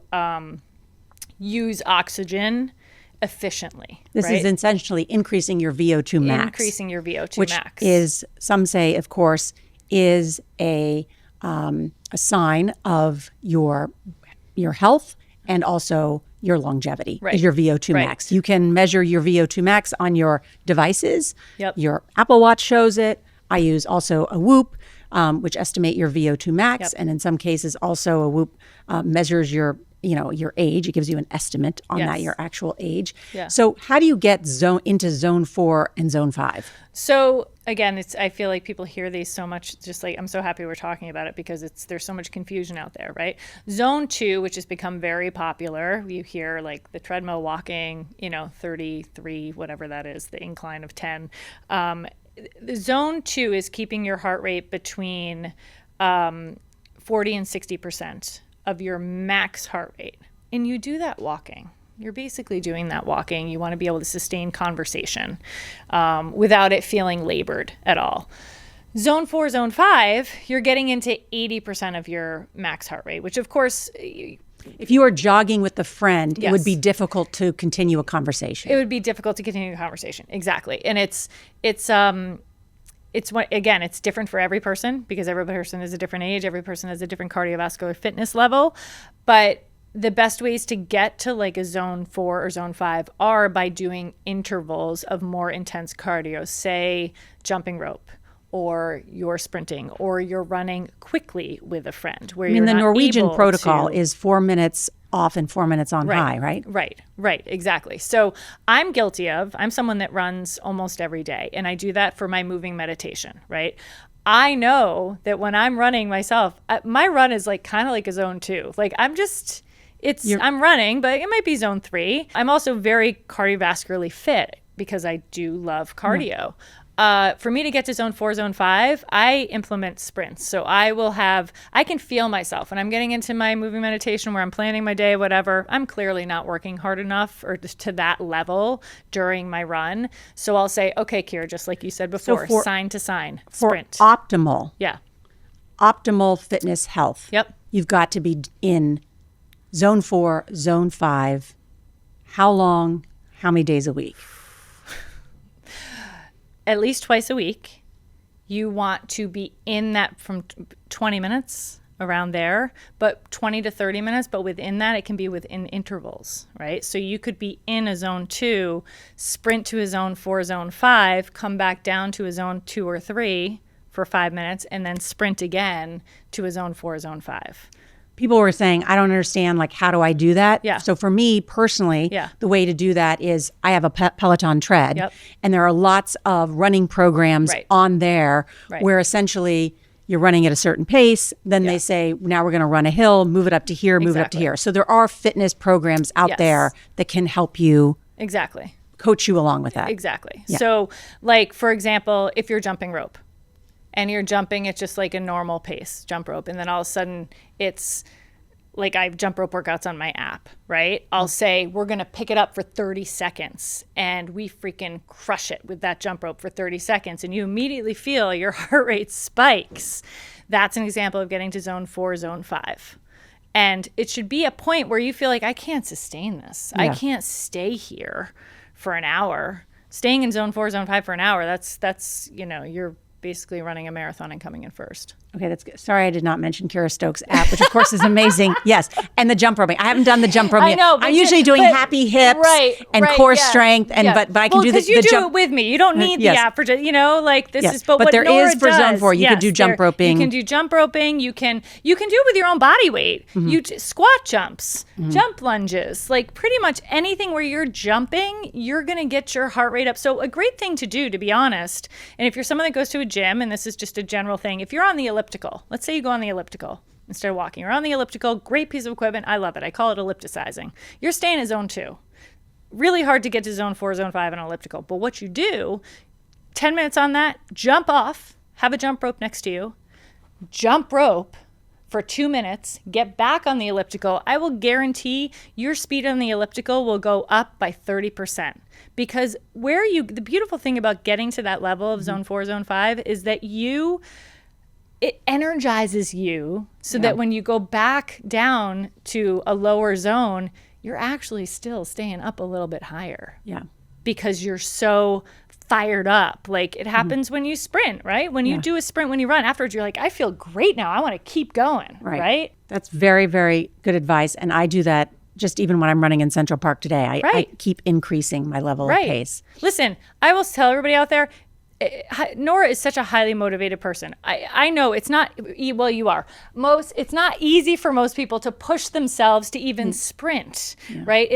use oxygen efficiently. This is essentially increasing your VO2 max. Increasing your VO2 which max. is, some say, of course, is a sign of your health and also your longevity, is your VO2 max. You can measure your VO2 max on your devices. Yep. Your Apple Watch shows it. I use also a Whoop, which estimate your VO2 max. And in some cases also a Whoop measures your age. It gives you an estimate on that, your actual age. Yeah. So how do you get into zone 4 and zone 5? So again, I feel like people hear these so much, just like, I'm so happy we're talking about it because there's so much confusion out there, right? Zone 2, which has become very popular. You hear like the treadmill walking, 33, whatever that is, the incline of 10. The zone 2 is keeping your heart rate between 40 and 60% of your max heart rate. And you do that walking. You're basically doing that walking. You want to be able to sustain conversation without it feeling labored at all. Zone 4, zone 5, you're getting into 80% of your max heart rate, which of course, if you are jogging with a friend, it would be difficult to continue a conversation. It would be difficult to continue a conversation. Exactly. And it's different for every person because every person is a different age. Every person has a different cardiovascular fitness level. But the best ways to get to like a zone 4 or zone 5 are by doing intervals of more intense cardio, say jumping rope, or you're sprinting, or you're running quickly with a friend. Where the Norwegian protocol is 4 minutes off and 4 minutes on high, right? Right, exactly. So I'm someone that runs almost every day, and I do that for my moving meditation, right? I know that when I'm running myself, my run is like kind of like a zone 2. Like I'm running, but it might be zone 3. I'm also very cardiovascularly fit because I do love cardio. For me to get to zone 4, zone 5, I implement sprints. So I can feel myself when I'm getting into my moving meditation where I'm planning my day, whatever. I'm clearly not working hard enough or just to that level during my run. So I'll say, okay, Kira, just like you said before, sign to sign, sprint. For optimal fitness health. Yep. You've got to be in zone 4, zone 5. How long, how many days a week? At least twice a week. You want to be in that from 20 minutes around there, but 20 to 30 minutes. But within that, it can be within intervals, right? So you could be in a zone 2, sprint to a zone 4, zone 5, come back down to a zone 2 or 3 for 5 minutes, and then sprint again to a zone 4, zone 5. People were saying, I don't understand, like, how do I do that? Yeah. So for me personally, the way to do that is I have a Peloton tread, and there are lots of running programs on there where essentially you're running at a certain pace. Then they say, now we're going to run a hill, move it up to here, move it up to here. So there are fitness programs out there that can help you coach you along with that. Exactly. Yeah. So like, for example, if you're jumping rope, and you're jumping at just like a normal pace, jump rope. And then all of a sudden it's like I have jump rope workouts on my app, right? I'll say, we're going to pick it up for 30 seconds and we freaking crush it with that jump rope for 30 seconds. And you immediately feel your heart rate spikes. That's an example of getting to zone 4, zone 5. And it should be a point where you feel like I can't sustain this. I can't stay here for an hour. Staying in zone 4, zone 5 for an hour, that's you're basically running a marathon and coming in first. Okay, that's good. Sorry, I did not mention Kira Stokes' app, which of course is amazing. Yes, and the jump roping. I haven't done the jump roping. I know. I'm usually doing happy hips and core strength, and but I can do the you jump. do it with me. You don't need the app for like this is. But what there Norah is for zone 4. You can do jump roping. You can do jump roping. You can do it with your own body weight. You squat jumps, jump lunges, like pretty much anything where you're jumping, you're gonna get your heart rate up. So a great thing to do, to be honest, and if you're someone that goes to a gym, and this is just a general thing, if you're on the elliptical. Let's say you go on the elliptical instead of walking. You're on the elliptical, great piece of equipment. I love it. I call it ellipticizing. You're staying in zone 2. Really hard to get to zone 4, zone 5 on elliptical. But what you do, 10 minutes on that, jump off, have a jump rope next to you, jump rope for 2 minutes, get back on the elliptical. I will guarantee your speed on the elliptical will go up by 30%. Because the beautiful thing about getting to that level of zone 4, zone 5 is that it energizes you so that when you go back down to a lower zone, you're actually still staying up a little bit higher. Yeah. Because you're so fired up. Like it happens when you sprint, right? When you do a sprint, when you run afterwards, you're like, I feel great now. I want to keep going, right? That's very, very good advice. And I do that just even when I'm running in Central Park today. I keep increasing my level of pace. Listen, I will tell everybody out there, Norah is such a highly motivated person. I know it's not, well, you are. It's not easy for most people to push themselves to even sprint, right?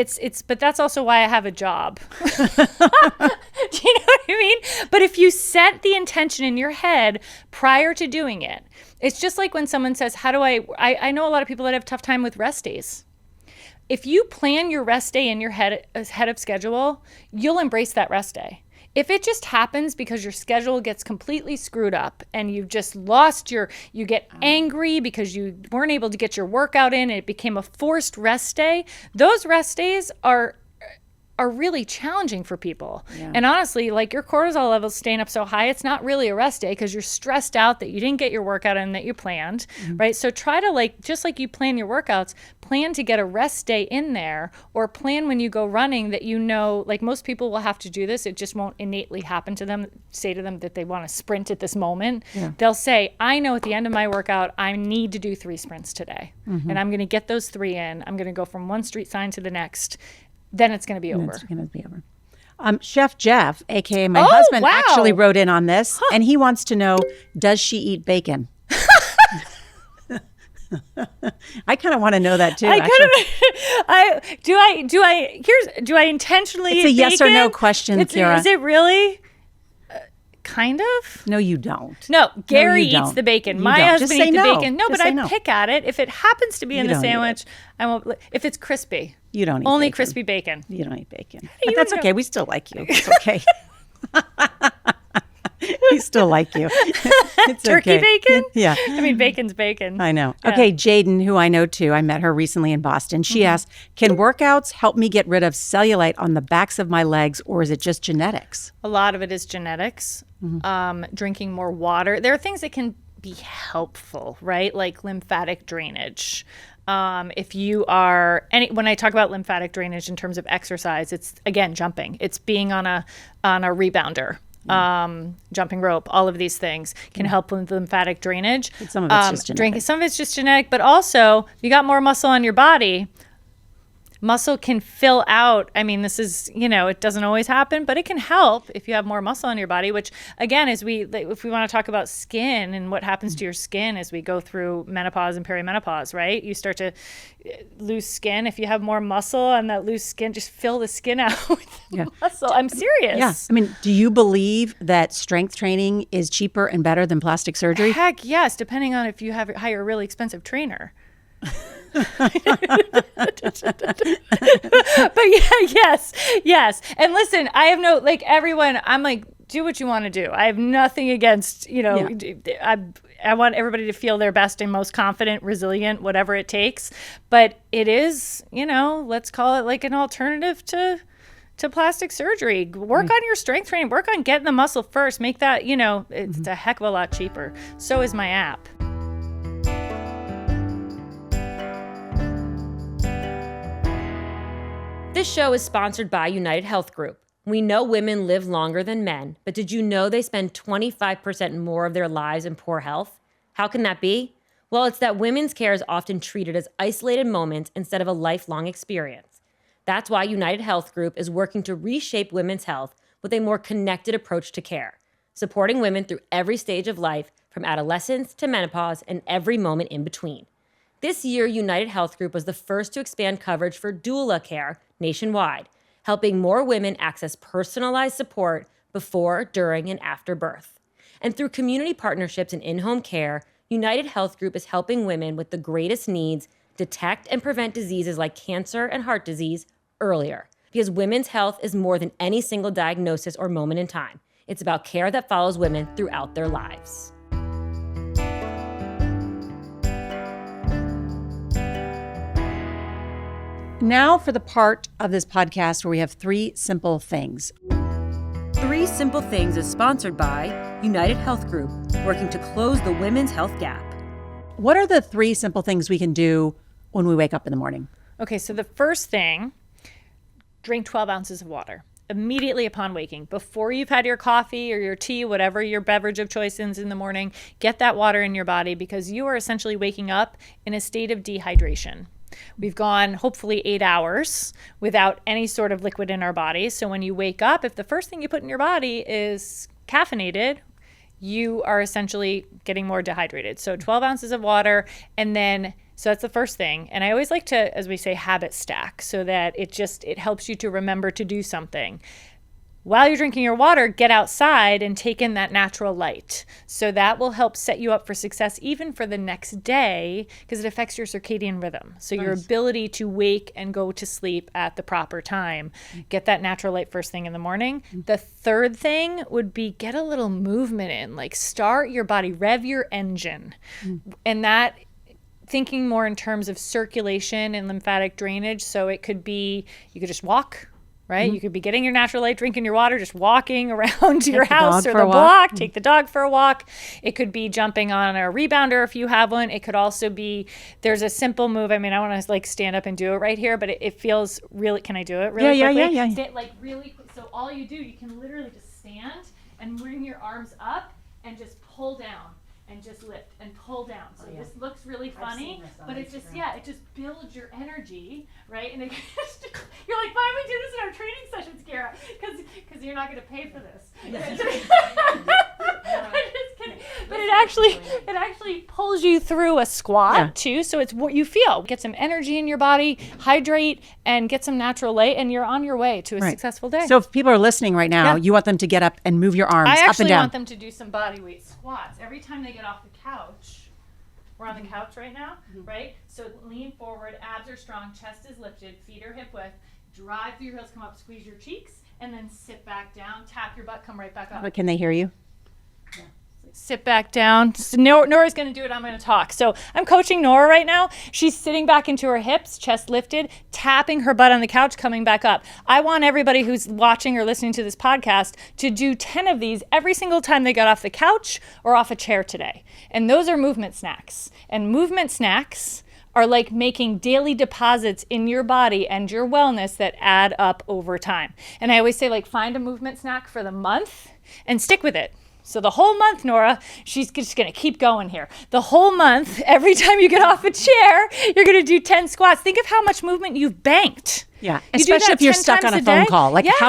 But that's also why I have a job. Do you know what I mean? But if you set the intention in your head prior to doing it, it's just like when someone says, how do I know a lot of people that have a tough time with rest days. If you plan your rest day in your head of schedule, you'll embrace that rest day. If it just happens because your schedule gets completely screwed up and you've just you get angry because you weren't able to get your workout in and it became a forced rest day, those rest days are really challenging for people. Yeah. And honestly, like your cortisol levels staying up so high, it's not really a rest day because you're stressed out that you didn't get your workout in that you planned, right? So try to just like you plan your workouts, plan to get a rest day in there, or plan when you go running that like most people will have to do this. It just won't innately happen to them. Say to them that they want to sprint at this moment. Yeah. They'll say, I know at the end of my workout, I need to do 3 sprints today. And I'm going to get those 3 in. I'm going to go from one street sign to the next. Then it's going to be over. It's going to be over. Chef Jeff, a.k.a. my husband, actually wrote in on this, and he wants to know, does she eat bacon? I kind of want to know that too. Do I intentionally It's a eat yes bacon? or no question, Kira. Is it really? Kind of? No, you don't. No, Gary eats the bacon. My husband eats the bacon. No, Just but say I no. pick at it. If it happens to be in the sandwich, I won't. If it's crispy. You don't eat only bacon. Crispy bacon. You don't eat bacon. But that's okay. We still like you. It's okay. We still like you. It's Turkey bacon? Yeah. I mean, bacon's bacon. I know. Yeah. Okay, Jaden, who I know too, I met her recently in Boston. She asked, can workouts help me get rid of cellulite on the backs of my legs, or is it just genetics? A lot of it is genetics. Drinking more water. There are things that can be helpful, right? Like lymphatic drainage. If you are when I talk about lymphatic drainage in terms of exercise, it's again jumping. It's being on a rebounder. Jumping rope, all of these things can help with lymphatic drainage. But some of it's just genetic. Some of it's just genetic, but also you got more muscle on your body. Muscle can fill out. I mean, this is, it doesn't always happen, but it can help if you have more muscle on your body, which again, if we want to talk about skin and what happens to your skin as we go through menopause and perimenopause, right? You start to lose skin. If you have more muscle and that loose skin, just fill the skin out with muscle. I'm serious. Yeah. I mean, do you believe that strength training is cheaper and better than plastic surgery? Heck yes, depending on if you hire a really expensive trainer. But yes. And listen, I have everyone, I'm like, do what you want to do. I have nothing against, I want everybody to feel their best and most confident, resilient, whatever it takes. But it is, let's call it like an alternative to plastic surgery. Work on your strength training, work on getting the muscle first, make that, it's a heck of a lot cheaper. So is my app. This show is sponsored by United Health Group. We know women live longer than men, but did you know they spend 25% more of their lives in poor health? How can that be? Well, it's that women's care is often treated as isolated moments instead of a lifelong experience. That's why United Health Group is working to reshape women's health with a more connected approach to care, supporting women through every stage of life, from adolescence to menopause and every moment in between. This year, United Health Group was the first to expand coverage for doula care nationwide, helping more women access personalized support before, during, and after birth. And through community partnerships and in-home care, United Health Group is helping women with the greatest needs detect and prevent diseases like cancer and heart disease earlier. Because women's health is more than any single diagnosis or moment in time. It's about care that follows women throughout their lives. Now for the part of this podcast where we have 3 simple things. 3 Simple Things is sponsored by United Health Group, working to close the women's health gap. What are the 3 simple things we can do when we wake up in the morning? Okay, so the first thing, drink 12 ounces of water immediately upon waking. Before you've had your coffee or your tea, whatever your beverage of choice is in the morning, get that water in your body because you are essentially waking up in a state of dehydration. We've gone hopefully 8 hours without any sort of liquid in our bodies. So when you wake up, if the first thing you put in your body is caffeinated, you are essentially getting more dehydrated. So 12 ounces of water, and then, so that's the first thing. And I always like to, as we say, habit stack so that it helps you to remember to do something. While you're drinking your water, get outside and take in that natural light. So that will help set you up for success even for the next day because it affects your circadian rhythm. So your ability to wake and go to sleep at the proper time. Get that natural light first thing in the morning. The third thing would be get a little movement in, like start your body, rev your engine. And that thinking more in terms of circulation and lymphatic drainage. So it could be, you could just walk. Right? You could be getting your natural light, drinking your water, just walking around your house or the block, take the dog for a walk. It could be jumping on a rebounder if you have one. It could also be, there's a simple move. I mean, I want to like stand up and do it right here, but it feels really, can I do it really quickly? Yeah. Stand, like really quick. So all you do, you can literally just stand and bring your arms up and just pull down. And just lift and pull down. So this looks really funny, but it just, it just builds your energy, right? And it just, you're like, why do we do this in our training sessions, Kira? Because you're not going to pay for this. I'm just kidding. But it actually pulls you through a squat too. So it's what you feel. Get some energy in your body, hydrate, and get some natural light, and you're on your way to a successful day. So if people are listening right now, you want them to get up and move your arms up and down. I actually want them to do some body weight squats. Every time they get off the couch, we're on the couch right now, right? So lean forward, abs are strong, chest is lifted, feet are hip width, drive through your heels, come up, squeeze your cheeks, and then sit back down, tap your butt, come right back up. But can they hear you? Sit back down. So Nora's going to do it. I'm going to talk. So I'm coaching Norah right now. She's sitting back into her hips, chest lifted, tapping her butt on the couch, coming back up. I want everybody who's watching or listening to this podcast to do 10 of these every single time they got off the couch or off a chair today. And those are movement snacks. And movement snacks are like making daily deposits in your body and your wellness that add up over time. And I always say, like, find a movement snack for the month and stick with it. So the whole month, Norah, she's just going to keep going here. The whole month, every time you get off a chair, you're going to do 10 squats. Think of how much movement you've banked. Yeah, especially if you're stuck on a phone call. Like yes.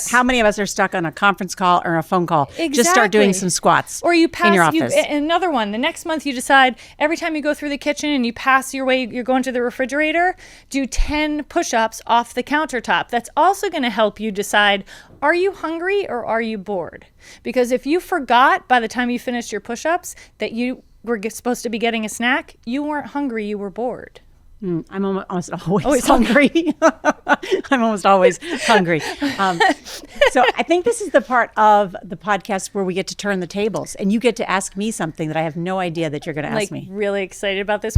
how many of us are stuck on a conference call or a phone call? Exactly. Just start doing some squats. Or you pass in your office. Another one. The next month you decide every time you go through the kitchen and you pass your way, you're going to the refrigerator, do 10 push-ups off the countertop. That's also going to help you decide, are you hungry or are you bored? Because if you forgot by the time you finished your push-ups that you were supposed to be getting a snack, you weren't hungry, you were bored. I'm almost always hungry. I'm almost always hungry. So I think this is the part of the podcast where we get to turn the tables and you get to ask me something that I have no idea that you're going to ask me. Really excited about this.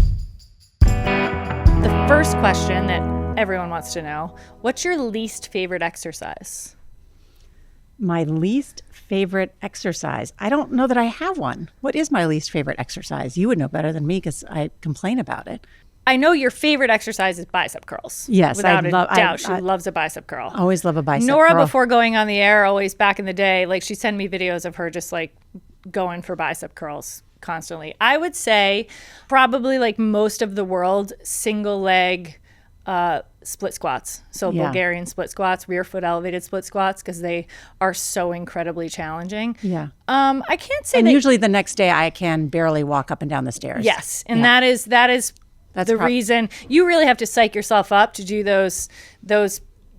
The first question that everyone wants to know, what's your least favorite exercise? My least favorite exercise. I don't know that I have one. What is my least favorite exercise? You would know better than me because I complain about it. I know your favorite exercise is bicep curls. Yes, without a doubt. She loves a bicep curl. Always love a bicep Norah, curl. before going on the air, always back in the day, like she sent me videos of her just like going for bicep curls constantly. I would say probably like most of the world, single leg split squats. So Bulgarian split squats, rear foot elevated split squats, because they are so incredibly challenging. Yeah. I can't say and that usually the next day I can barely walk up and down the stairs. Yes. And that is That's the reason you really have to psych yourself up to do those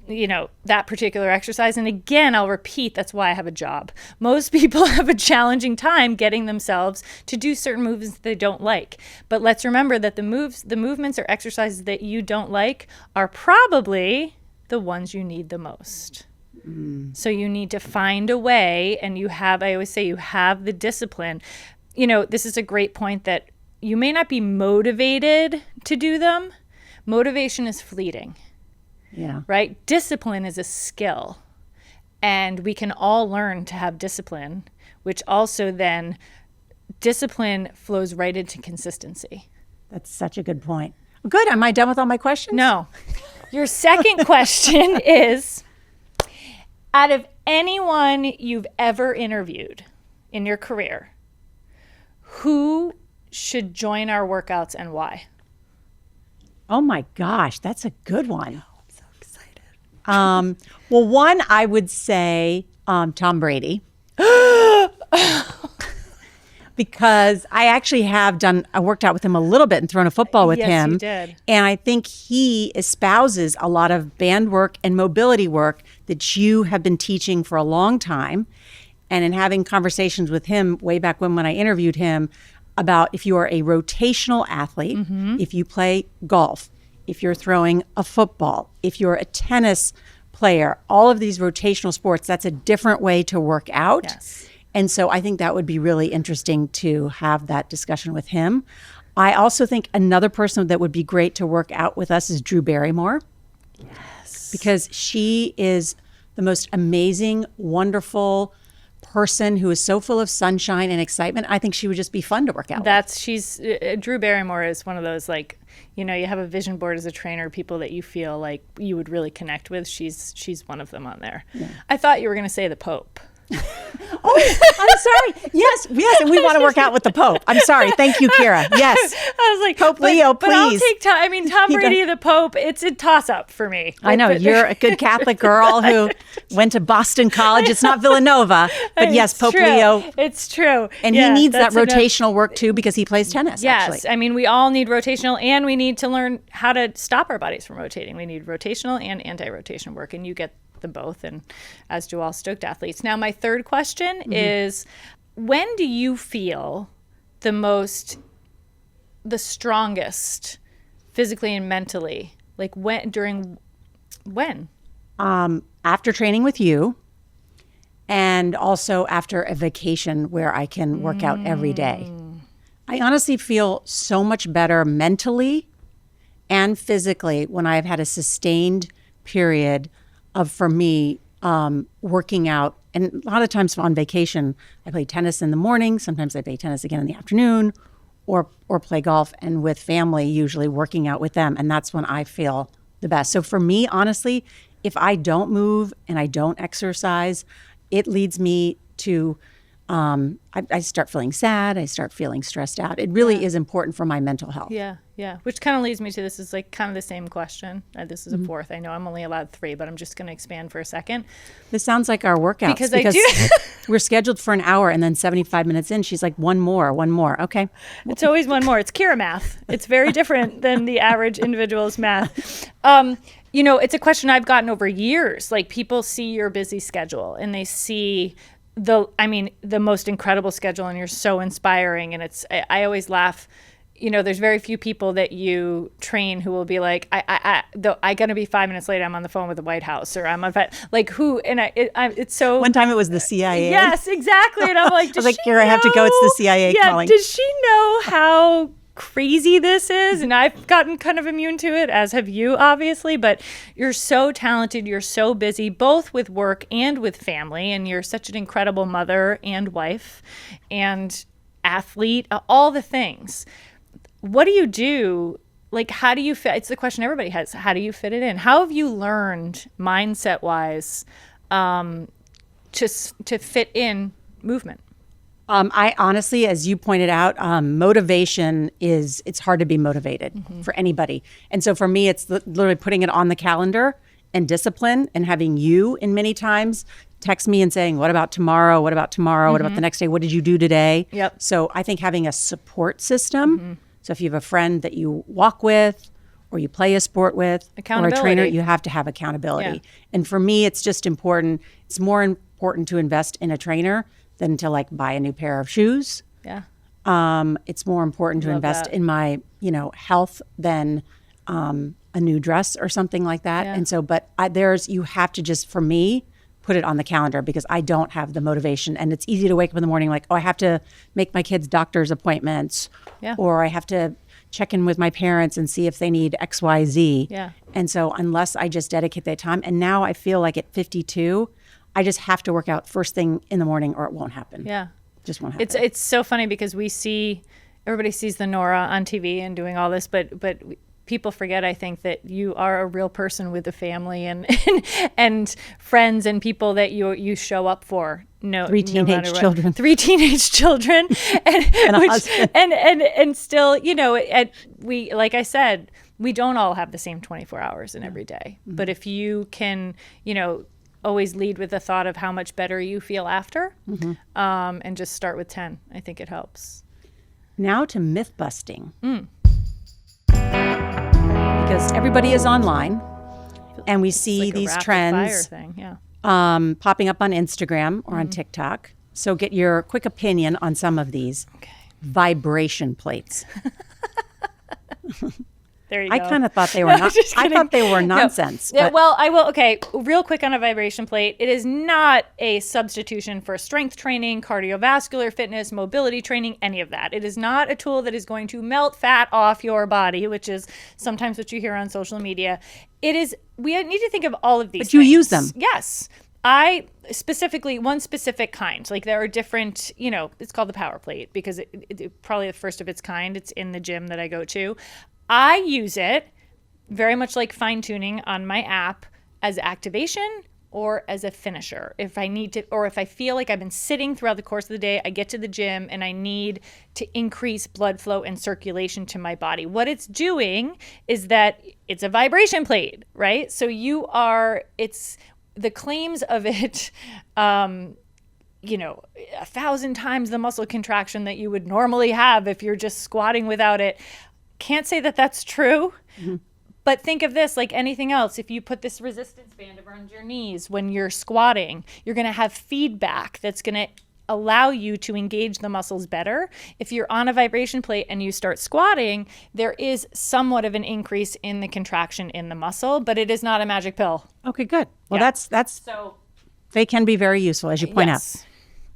that particular exercise. And again, I'll repeat, that's why I have a job. Most people have a challenging time getting themselves to do certain movements that they don't like. But let's remember that the movements or exercises that you don't like are probably the ones you need the most. So you need to find a way, and I always say you have the discipline. This is a great point that you may not be motivated to do them. Motivation is fleeting. Yeah. Right? Discipline is a skill. And we can all learn to have discipline, which also then discipline flows right into consistency. That's such a good point. Good. Am I done with all my questions? No. Your second question is, out of anyone you've ever interviewed in your career, who should join our workouts and why? Oh my gosh, that's a good one. Well, one, I would say Tom Brady. Because I actually I worked out with him a little bit and thrown a football with him. Yes, you did. And I think he espouses a lot of band work and mobility work that you have been teaching for a long time. And in having conversations with him way back when I interviewed him about if you are a rotational athlete, if you play golf, if you're throwing a football, if you're a tennis player, all of these rotational sports, that's a different way to work out. Yes. And so I think that would be really interesting to have that discussion with him. I also think another person that would be great to work out with us is Drew Barrymore. Yes. Because she is the most amazing, wonderful person who is so full of sunshine and excitement. I think she would just be fun to work out with. Drew Barrymore is one of those, you have a vision board as a trainer, people that you feel like you would really connect with. She's one of them on there. Yeah. I thought you were going to say the Pope. Oh, I'm sorry. Yes, and we want to work out with the Pope. I'm sorry. Thank you, Kira. Yes. I was like, Pope Leo, please. But I'll take Tom Brady, the Pope. It's a toss-up for me. I know. You're a good Catholic girl who went to Boston College. It's not Villanova, but yes, Pope Leo. It's true. And he needs that rotational work too because he plays tennis, yes. actually. We all need rotational, and we need to learn how to stop our bodies from rotating. We need rotational and anti-rotation work, and you get them both, and as do all stoked athletes. Now, my third question is, when do you feel the strongest physically and mentally? When? After training with you, and also after a vacation where I can work out every day. I honestly feel so much better mentally and physically when I've had a sustained period of, for me, working out. And a lot of times on vacation, I play tennis in the morning. Sometimes I play tennis again in the afternoon, or play golf, and with family, usually working out with them. And that's when I feel the best. So for me, honestly, if I don't move and I don't exercise, it leads me to, I start feeling sad. I start feeling stressed out. It really is important for my mental health. Yeah. Which kind of leads me to, this is kind of the same question. This is a fourth. I know I'm only allowed 3, but I'm just going to expand for a second. This sounds like our workouts. Because I do. We're scheduled for an hour, and then 75 minutes in, she's like, one more. Okay. It's always one more. It's Kira math. It's very different than the average individual's math. It's a question I've gotten over years. People see your busy schedule, and they see the most incredible schedule, and you're so inspiring. And I always laugh. There's very few people that you train who will be like, I got to be 5 minutes late. I'm on the phone with the White House, or I'm on who, and it's so. One time it was the CIA. Yes, exactly. And I'm like, Kira, I have to go. It's the CIA calling. Does she know how crazy this is? And I've gotten kind of immune to it, as have you, obviously, but you're so talented, you're so busy, both with work and with family, and you're such an incredible mother and wife and athlete, all the things. What do you do? How do you fit? It's the question everybody has. How do you fit it in? How have you learned mindset-wise to fit in movement? I honestly, as you pointed out, motivation it's hard to be motivated for anybody. And so for me, it's literally putting it on the calendar and discipline, and having you in many times text me and saying, what about tomorrow? What about tomorrow? What about the next day? What did you do today? Yep. So I think having a support system. So if you have a friend that you walk with, or you play a sport with or a trainer, Accountability. you have to have accountability. Yeah. And for me, it's just important. It's more important to invest in a trainer than to like buy a new pair of shoes. Yeah. It's more important to Love invest that. in my, health than a new dress or something like that. Yeah. And so, but you have to just, for me, put it on the calendar because I don't have the motivation. And it's easy to wake up in the morning like, oh, I have to make my kids' doctor's appointments, Yeah. or I have to check in with my parents and see if they need X, Y, Z. Yeah. And so unless I just dedicate that time, and now I feel like at 52, I just have to work out first thing in the morning or it won't happen. Yeah. Just won't happen. It's so funny because everybody sees the Norah on TV and doing all this, but people forget, I think, that you are a real person with a family and friends and people that you show up for. No, 3 teenage children. 3 teenage children, And a husband. and still, we, like I said, we don't all have the same 24 hours in every day. Mm-hmm. But if you can, always lead with the thought of how much better you feel after, Mm-hmm. and just start with 10, I think it helps. Now to myth busting. Because everybody is online and we see Like a these rapid trends fire thing, yeah. popping up on Instagram or on TikTok. So get your quick opinion on some of these. Okay. Vibration plates. There you I go. kind of thought they were No, just I kidding. thought they were No. nonsense. Yeah, but well, I will. Okay, real quick on a vibration plate. It is not a substitution for strength training, cardiovascular fitness, mobility training, any of that. It is not a tool that is going to melt fat off your body, which is sometimes what you hear on social media. It is. We need to think of all of these. But you things. use them. Yes. I specifically, one specific kind, like there are different, it's called the power plate because it probably the first of its kind. It's in the gym that I go to. I use it very much like fine tuning on my app as activation or as a finisher. If I need to, or if I feel like I've been sitting throughout the course of the day, I get to the gym and I need to increase blood flow and circulation to my body. What it's doing is that it's a vibration plate, right? So it's the claims of it, 1,000 times the muscle contraction that you would normally have if you're just squatting without it. Can't say that that's true, but think of this like anything else. If you put this resistance band around your knees when you're squatting, you're going to have feedback that's going to allow you to engage the muscles better. If you're on a vibration plate and you start squatting, there is somewhat of an increase in the contraction in the muscle, but it is not a magic pill. okay, good. Well, Yeah. that's So, they can be very useful, as you point out. yes.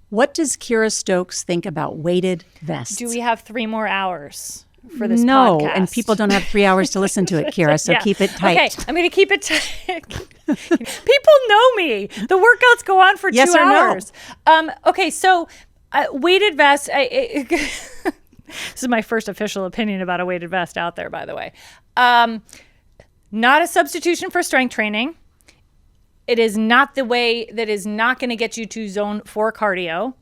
What does Kira Stokes think about weighted vests? Do we have 3 more hours for this No, podcast? and people don't have 3 hours to listen to it, Kira, so Yeah. keep it tight. Okay, I'm going to keep it tight. People know me. The workouts go on for Yes 2 or no? hours. Okay, so weighted vests. This is my first official opinion about a weighted vest out there, by the way. Not a substitution for strength training. It is not the way that is not going to get you to zone 4 cardio.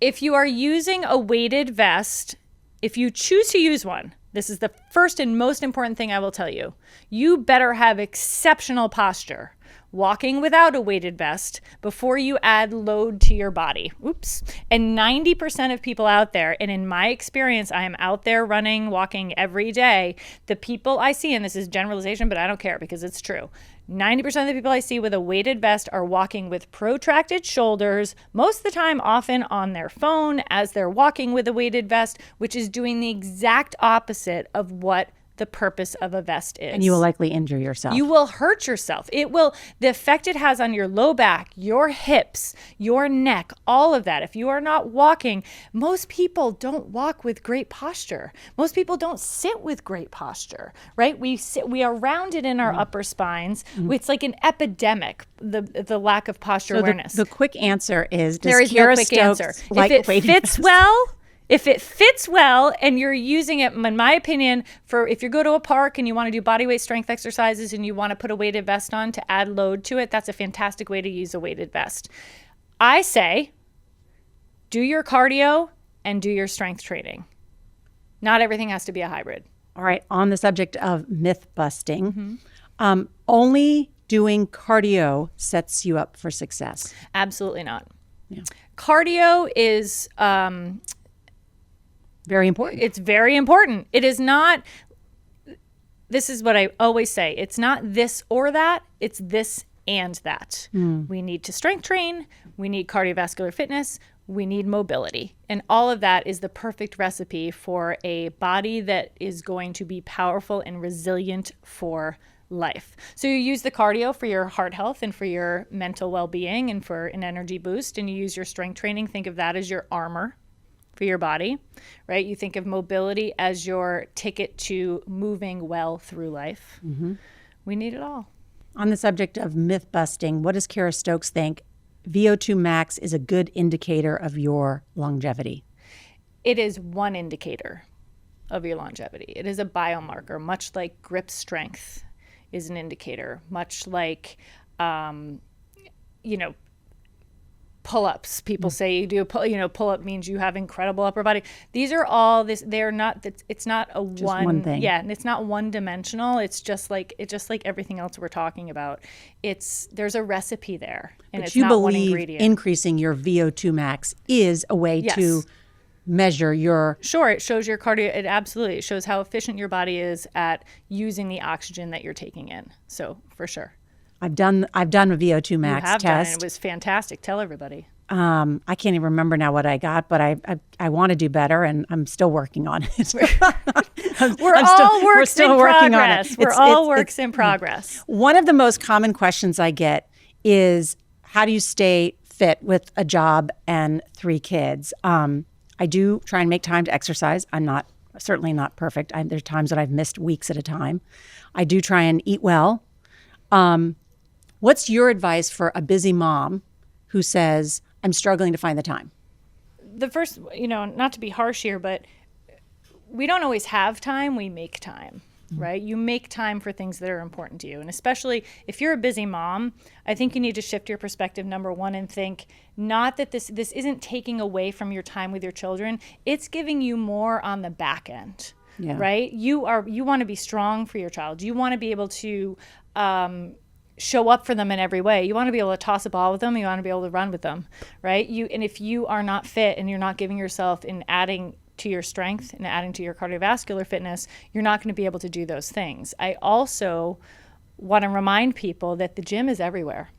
If you are using a weighted vest, if you choose to use one, this is the first and most important thing I will tell you. You better have exceptional posture walking without a weighted vest before you add load to your body. Oops. And 90% of people out there, and in my experience, I am out there running, walking every day. The people I see, and this is generalization, but I don't care because it's true. 90% of the people I see with a weighted vest are walking with protracted shoulders, most of the time often on their phone as they're walking with a weighted vest, which is doing the exact opposite of what the purpose of a vest is. And you will likely injure yourself. You will hurt yourself. It will, the effect it has on your low back, your hips, your neck, all of that. If you are not walking, most people don't walk with great posture. Most people don't sit with great posture, right? We are rounded in our upper spines. It's like an epidemic, the lack of posture so awareness. the quick answer is, does There is Kira no quick Stokes answer. like If it weighted fits vests? well and you're using it, in my opinion, for if you go to a park and you want to do body weight strength exercises and you want to put a weighted vest on to add load to it, that's a fantastic way to use a weighted vest. I say do your cardio and do your strength training. Not everything has to be a hybrid. All right, on the subject of myth busting, only doing cardio sets you up for success. Absolutely not. Yeah. Cardio is Very important. it's very important. It is not, This is what I always say. It's not this or that, it's this and that. We need to strength train, we need cardiovascular fitness, we need mobility. And all of that is the perfect recipe for a body that is going to be powerful and resilient for life. So you use the cardio for your heart health and for your mental well-being and for an energy boost, and you use your strength training. Think of that as your armor for your body, right? You think of mobility as your ticket to moving well through life. We need it all. On the subject of myth busting, what does Kira Stokes think VO2 max is a good indicator of your longevity? It is one indicator of your longevity. It is a biomarker, much like grip strength is an indicator, much like, pull-ups. People say you do a pull-up means you have incredible upper body. These are all this. They're not. It's not a just one thing. Yeah, and it's not one-dimensional. It's just like everything else we're talking about. There's a recipe there, and But it's you not one believe ingredient. increasing your VO2 max is a way to measure your... Sure, it shows your cardio. It shows how efficient your body is at using the oxygen that you're taking in. So for sure. I've done a VO2 max You have test. done it. It was fantastic. Tell everybody. I can't even remember now what I got, but I want to do better, and I'm still working on it. We're all works in progress. We're all works in progress. One of the most common questions I get is, how do you stay fit with a job and 3 kids? I do try and make time to exercise. I'm certainly not perfect. There's times that I've missed weeks at a time. I do try and eat well. What's your advice for a busy mom who says, I'm struggling to find the time? The first, not to be harsh here, but we don't always have time. We make time, right? You make time for things that are important to you. And especially if you're a busy mom, I think you need to shift your perspective, number one, and think not that this isn't taking away from your time with your children. It's giving you more on the back end, right? You want to be strong for your child. You want to be able to show up for them in every way. You want to be able to toss a ball with them. You want to be able to run with them, right? And if you are not fit and you're not giving yourself in adding to your strength and adding to your cardiovascular fitness, you're not going to be able to do those things. I also want to remind people that the gym is everywhere.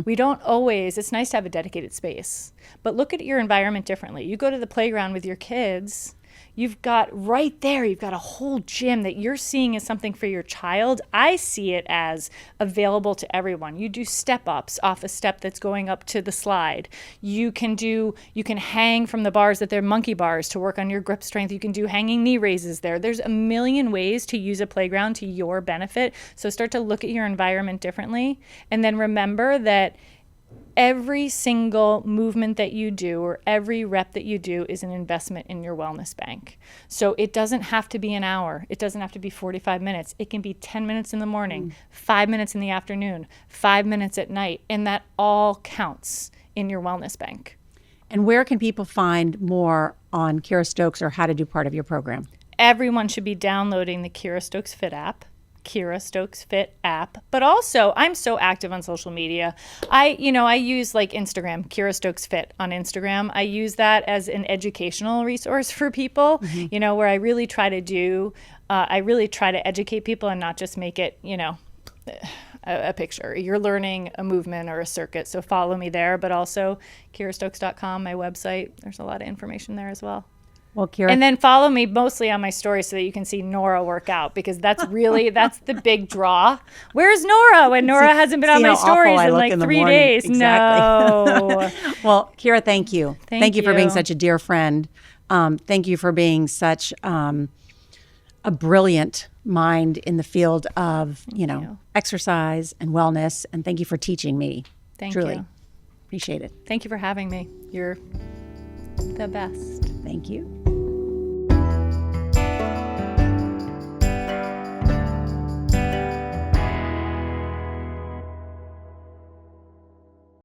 We don't always, it's nice to have a dedicated space, but look at your environment differently. You go to the playground with your kids, you've got a whole gym that you're seeing as something for your child. I see it as available to everyone. You do step ups off a step that's going up to the slide. You can hang from the bars that they're monkey bars to work on your grip strength. You can do hanging knee raises there. There's a million ways to use a playground to your benefit. So start to look at your environment differently. And then remember that every single movement that you do or every rep that you do is an investment in your wellness bank. So it doesn't have to be an hour. It doesn't have to be 45 minutes. It can be 10 minutes in the morning, 5 minutes in the afternoon, 5 minutes at night, and that all counts in your wellness bank. And where can people find more on Kira Stokes or how to do part of your program? Everyone should be downloading the Kira Stokes Fit app. Kira Stokes Fit app, but also I'm so active on social media. I use like Instagram, Kira Stokes Fit on Instagram. I use that as an educational resource for people, where I really try to educate people and not just make it, a picture. You're learning a movement or a circuit. So follow me there, but also kirastokes.com, my website. There's a lot of information there as well. Well, Kira, and then follow me mostly on my stories so that you can see Norah work out, because that's the big draw. Where's Norah when Norah hasn't been on my stories in like 3 days? Exactly. No. Well, Kira, thank you. Thank you for being such a dear friend. Thank you for being such a brilliant mind in the field of, exercise and wellness. And thank you for teaching me. Thank Truly. you. Appreciate it. Thank you for having me. You're the best. Thank you.